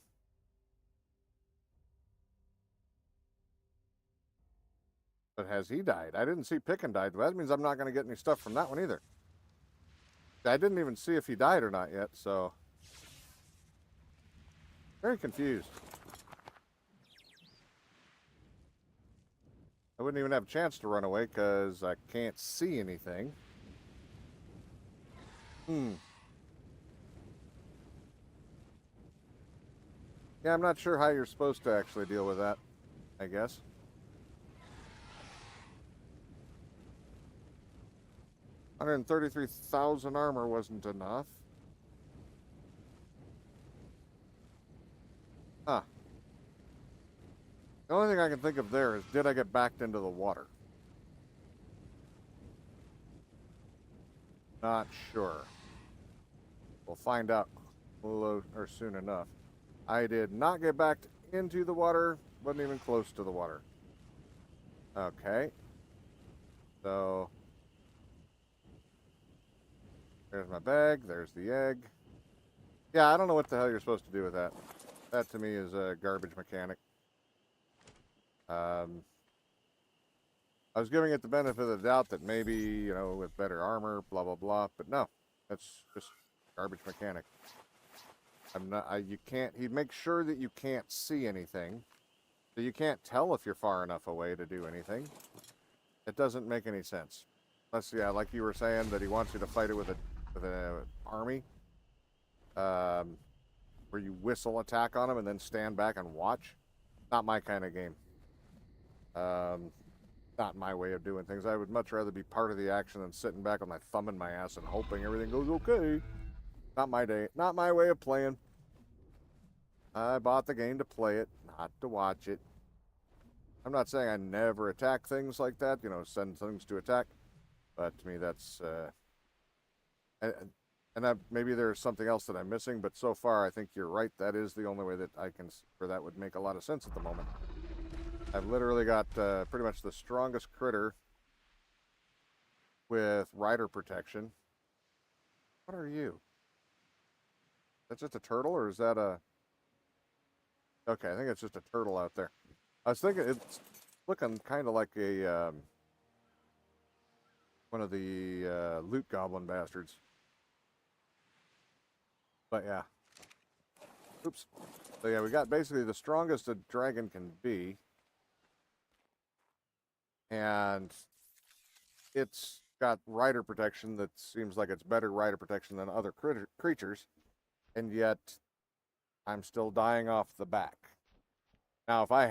Speaker 1: But has he died? I didn't see Pikkon died. That means I'm not going to get any stuff from that one either. I didn't even see if he died or not yet, so... Very confused. I wouldn't even have a chance to run away because I can't see anything. Yeah, I'm not sure how you're supposed to actually deal with that, I guess. $133,000 armor wasn't enough. Huh. The only thing I can think of there is, did I get backed into the water? Not sure. We'll find out or soon enough. I did not get backed into the water. Wasn't even close to the water. Okay. So... there's my bag. There's the egg. Yeah, I don't know what the hell you're supposed to do with that. That to me is a garbage mechanic. I was giving it the benefit of the doubt that maybe, you know, with better armor, blah, blah, blah. But no, that's just garbage mechanic. You can't, he makes sure that you can't see anything. So you can't tell if you're far enough away to do anything. It doesn't make any sense. Unless, yeah, like you were saying, that he wants you to fight it with an army. Where you whistle attack on him and then stand back and watch. Not my kind of game. Not my way of doing things. I would much rather be part of the action than sitting back with my thumb in my ass and hoping everything goes okay. Not my day. Not my way of playing. I bought the game to play it, not to watch it. I'm not saying I never attack things like that, you know, send things to attack. But to me, that's... maybe there's something else that I'm missing, but so far I think you're right. That is the only way that I can... or that would make a lot of sense at the moment. I've literally got pretty much the strongest critter with rider protection. What are you? That's just a turtle, or is that a... okay, I think it's just a turtle out there. I was thinking it's looking kind of like a one of the loot goblin bastards. But yeah. Oops. So yeah, we got basically the strongest a dragon can be. And it's got rider protection that seems like it's better rider protection than other creatures. And yet, I'm still dying off the back. Now, if I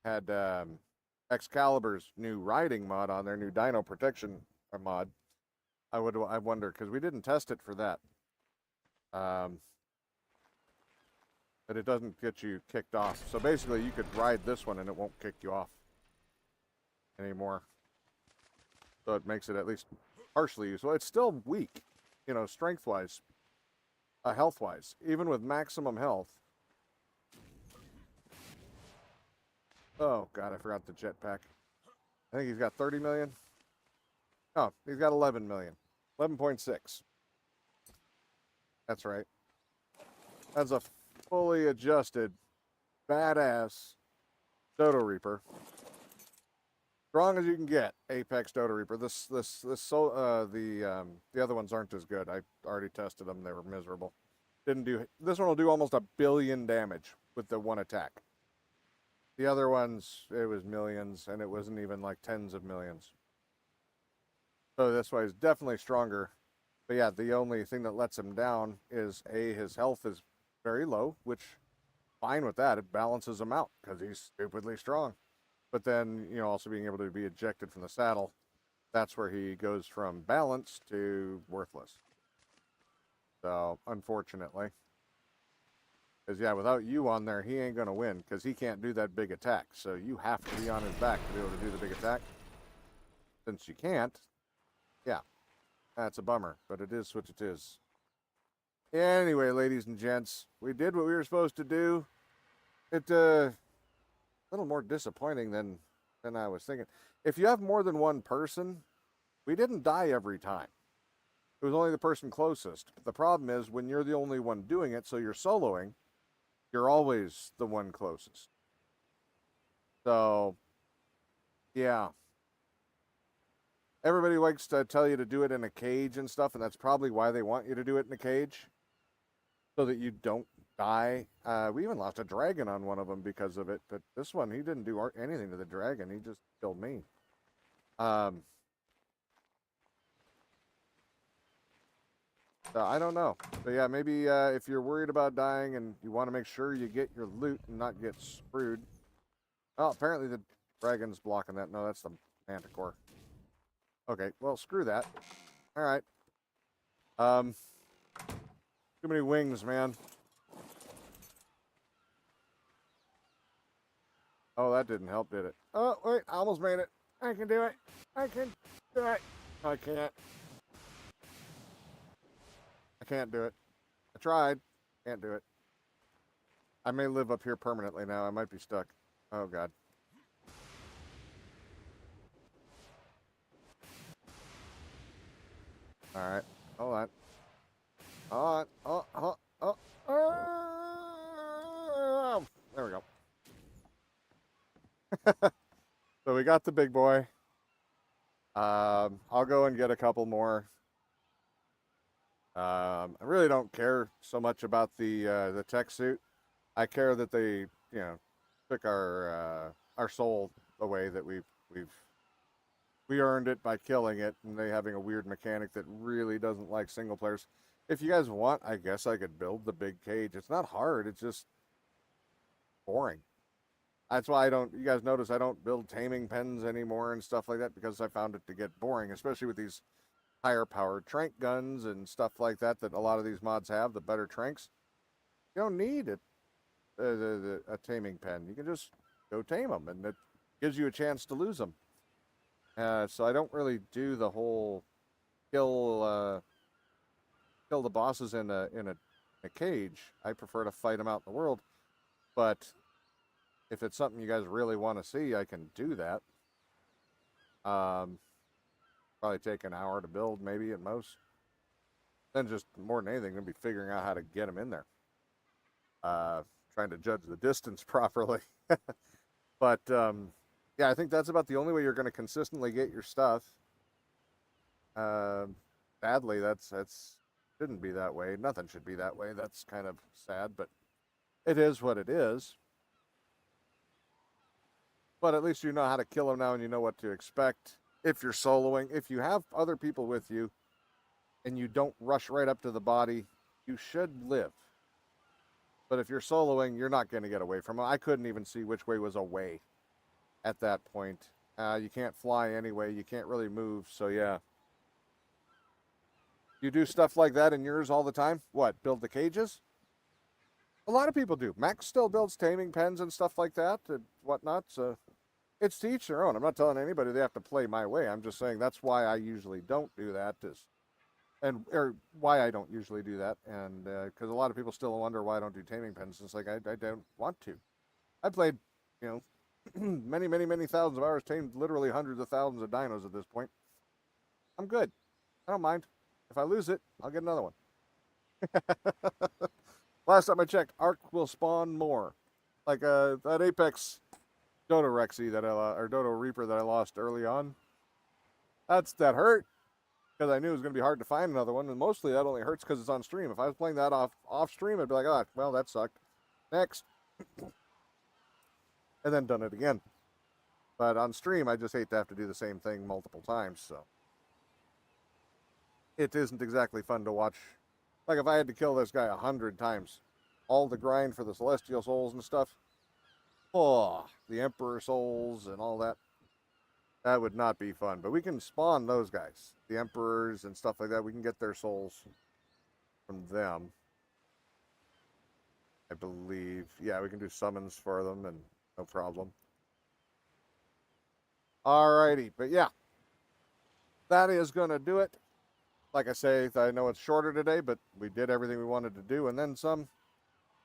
Speaker 1: had Excalibur's new riding mod on their new Dino protection mod, I wonder, because we didn't test it for that. But it doesn't get you kicked off. So basically, you could ride this one and it won't kick you off anymore. So it makes it at least partially useful. It's still weak, you know, strength-wise, health-wise, even with maximum health. Oh, God, I forgot the jetpack. I think he's got 30 million. Oh, he's got 11 million. 11.6. That's right. That's a fully adjusted, badass Dodo Reaper. Strong as you can get, Apex Dodo Reaper. The other ones aren't as good. I already tested them. They were miserable. Didn't do... this one will do almost 1 billion damage with the one attack. The other ones, it was millions, and it wasn't even like tens of millions. So this way is definitely stronger. But yeah, the only thing that lets him down is, A, his health is very low, which, fine with that. It balances him out because he's stupidly strong. But then, you know, also being able to be ejected from the saddle, that's where he goes from balanced to worthless. So, unfortunately. Because, yeah, without you on there, he ain't going to win because he can't do that big attack. So you have to be on his back to be able to do the big attack. Since you can't, yeah, that's a bummer, but it is what it is. Anyway, ladies and gents, we did what we were supposed to do. It, a little more disappointing than I was thinking. If you have more than one person, we didn't die every time. It was only the person closest. The problem is when you're the only one doing it, so you're soloing, you're always the one closest. So, yeah. Everybody likes to tell you to do it in a cage and stuff, and that's probably why they want you to do it in a cage, so that you don't die. We even lost a dragon on one of them because of it, but this one, he didn't do anything to the dragon. He just killed me. So I don't know. But yeah, maybe if you're worried about dying and you want to make sure you get your loot and not get screwed. Oh, apparently the dragon's blocking that. No, that's the manticore. Okay, well, screw that. All right. Too many wings, man. Oh, that didn't help, did it? Oh, wait, I almost made it. I can do it. I can do it. I can't. I can't do it. I tried. Can't do it. I may live up here permanently now. I might be stuck. Oh, God. All right. Hold on. Hold on. Oh. There we go. So we got the big boy. I'll go and get a couple more. I really don't care so much about the tech suit. I care that they, took our soul away, that we earned it by killing it, and they having a weird mechanic that really doesn't like single players. If you guys want, I guess I could build the big cage. It's not hard. It's just boring. That's why I don't. You guys notice I don't build taming pens anymore and stuff like that, because I found it to get boring, especially with these higher powered trank guns and stuff like that a lot of these mods have. The better tranks, you don't need a taming pen. You can just go tame them, and it gives you a chance to lose them. So I don't really do the whole kill kill the bosses in a cage. I prefer to fight them out in the world. But if it's something you guys really want to see, I can do that. Probably take an hour to build, maybe at most. Then just more than anything, gonna be figuring out how to get them in there. Trying to judge the distance properly. But yeah, I think that's about the only way you're going to consistently get your stuff. Sadly, that's shouldn't be that way. Nothing should be that way. That's kind of sad, but it is what it is. But at least you know how to kill them now, and you know what to expect if you're soloing. If you have other people with you and you don't rush right up to the body, you should live. But if you're soloing, you're not going to get away from them. I couldn't even see which way was away at that point. You can't fly anyway. You can't really move. So, yeah. You do stuff like that in yours all the time? What, build the cages? A lot of people do. Max still builds taming pens and stuff like that and whatnot. So it's to each their own. I'm not telling anybody they have to play my way. I'm just saying that's why I usually don't do that. Or why I don't usually do that. And because a lot of people still wonder why I don't do taming pens. It's like I don't want to. I played, many, many, many thousands of hours, tamed literally hundreds of thousands of dinos at this point. I'm good. I don't mind. If I lose it, I'll get another one. Last time I checked, Ark will spawn more. Like that Apex Dodo Rexy or Dodo Reaper that I lost early on. That hurt, because I knew it was going to be hard to find another one, and mostly that only hurts because it's on stream. If I was playing that off stream, I'd be like, oh, well, that sucked. Next. And then done it again. But on stream, I just hate to have to do the same thing multiple times, so. It isn't exactly fun to watch. Like if I had to kill this guy 100 times, all the grind for the celestial souls and stuff, oh, the emperor souls and all that, that would not be fun. But we can spawn those guys, the emperors and stuff like that. We can get their souls from them, I believe. Yeah, we can do summons for them, and no problem. Alrighty, but yeah, that is going to do it. Like I say, I know it's shorter today, but we did everything we wanted to do and then some.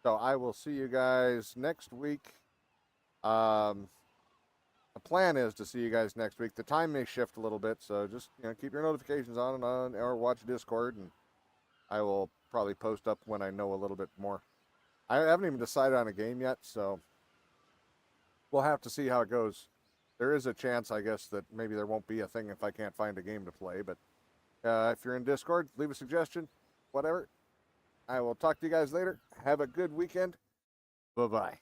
Speaker 1: So I will see you guys next week. the plan is to see you guys next week. The time may shift a little bit, so just keep your notifications on and on, or watch Discord, and I will probably post up when I know a little bit more. I haven't even decided on a game yet, so we'll have to see how it goes. There is a chance, I guess, that maybe there won't be a thing if I can't find a game to play. But if you're in Discord, leave a suggestion, whatever. I will talk to you guys later. Have a good weekend. Bye-bye.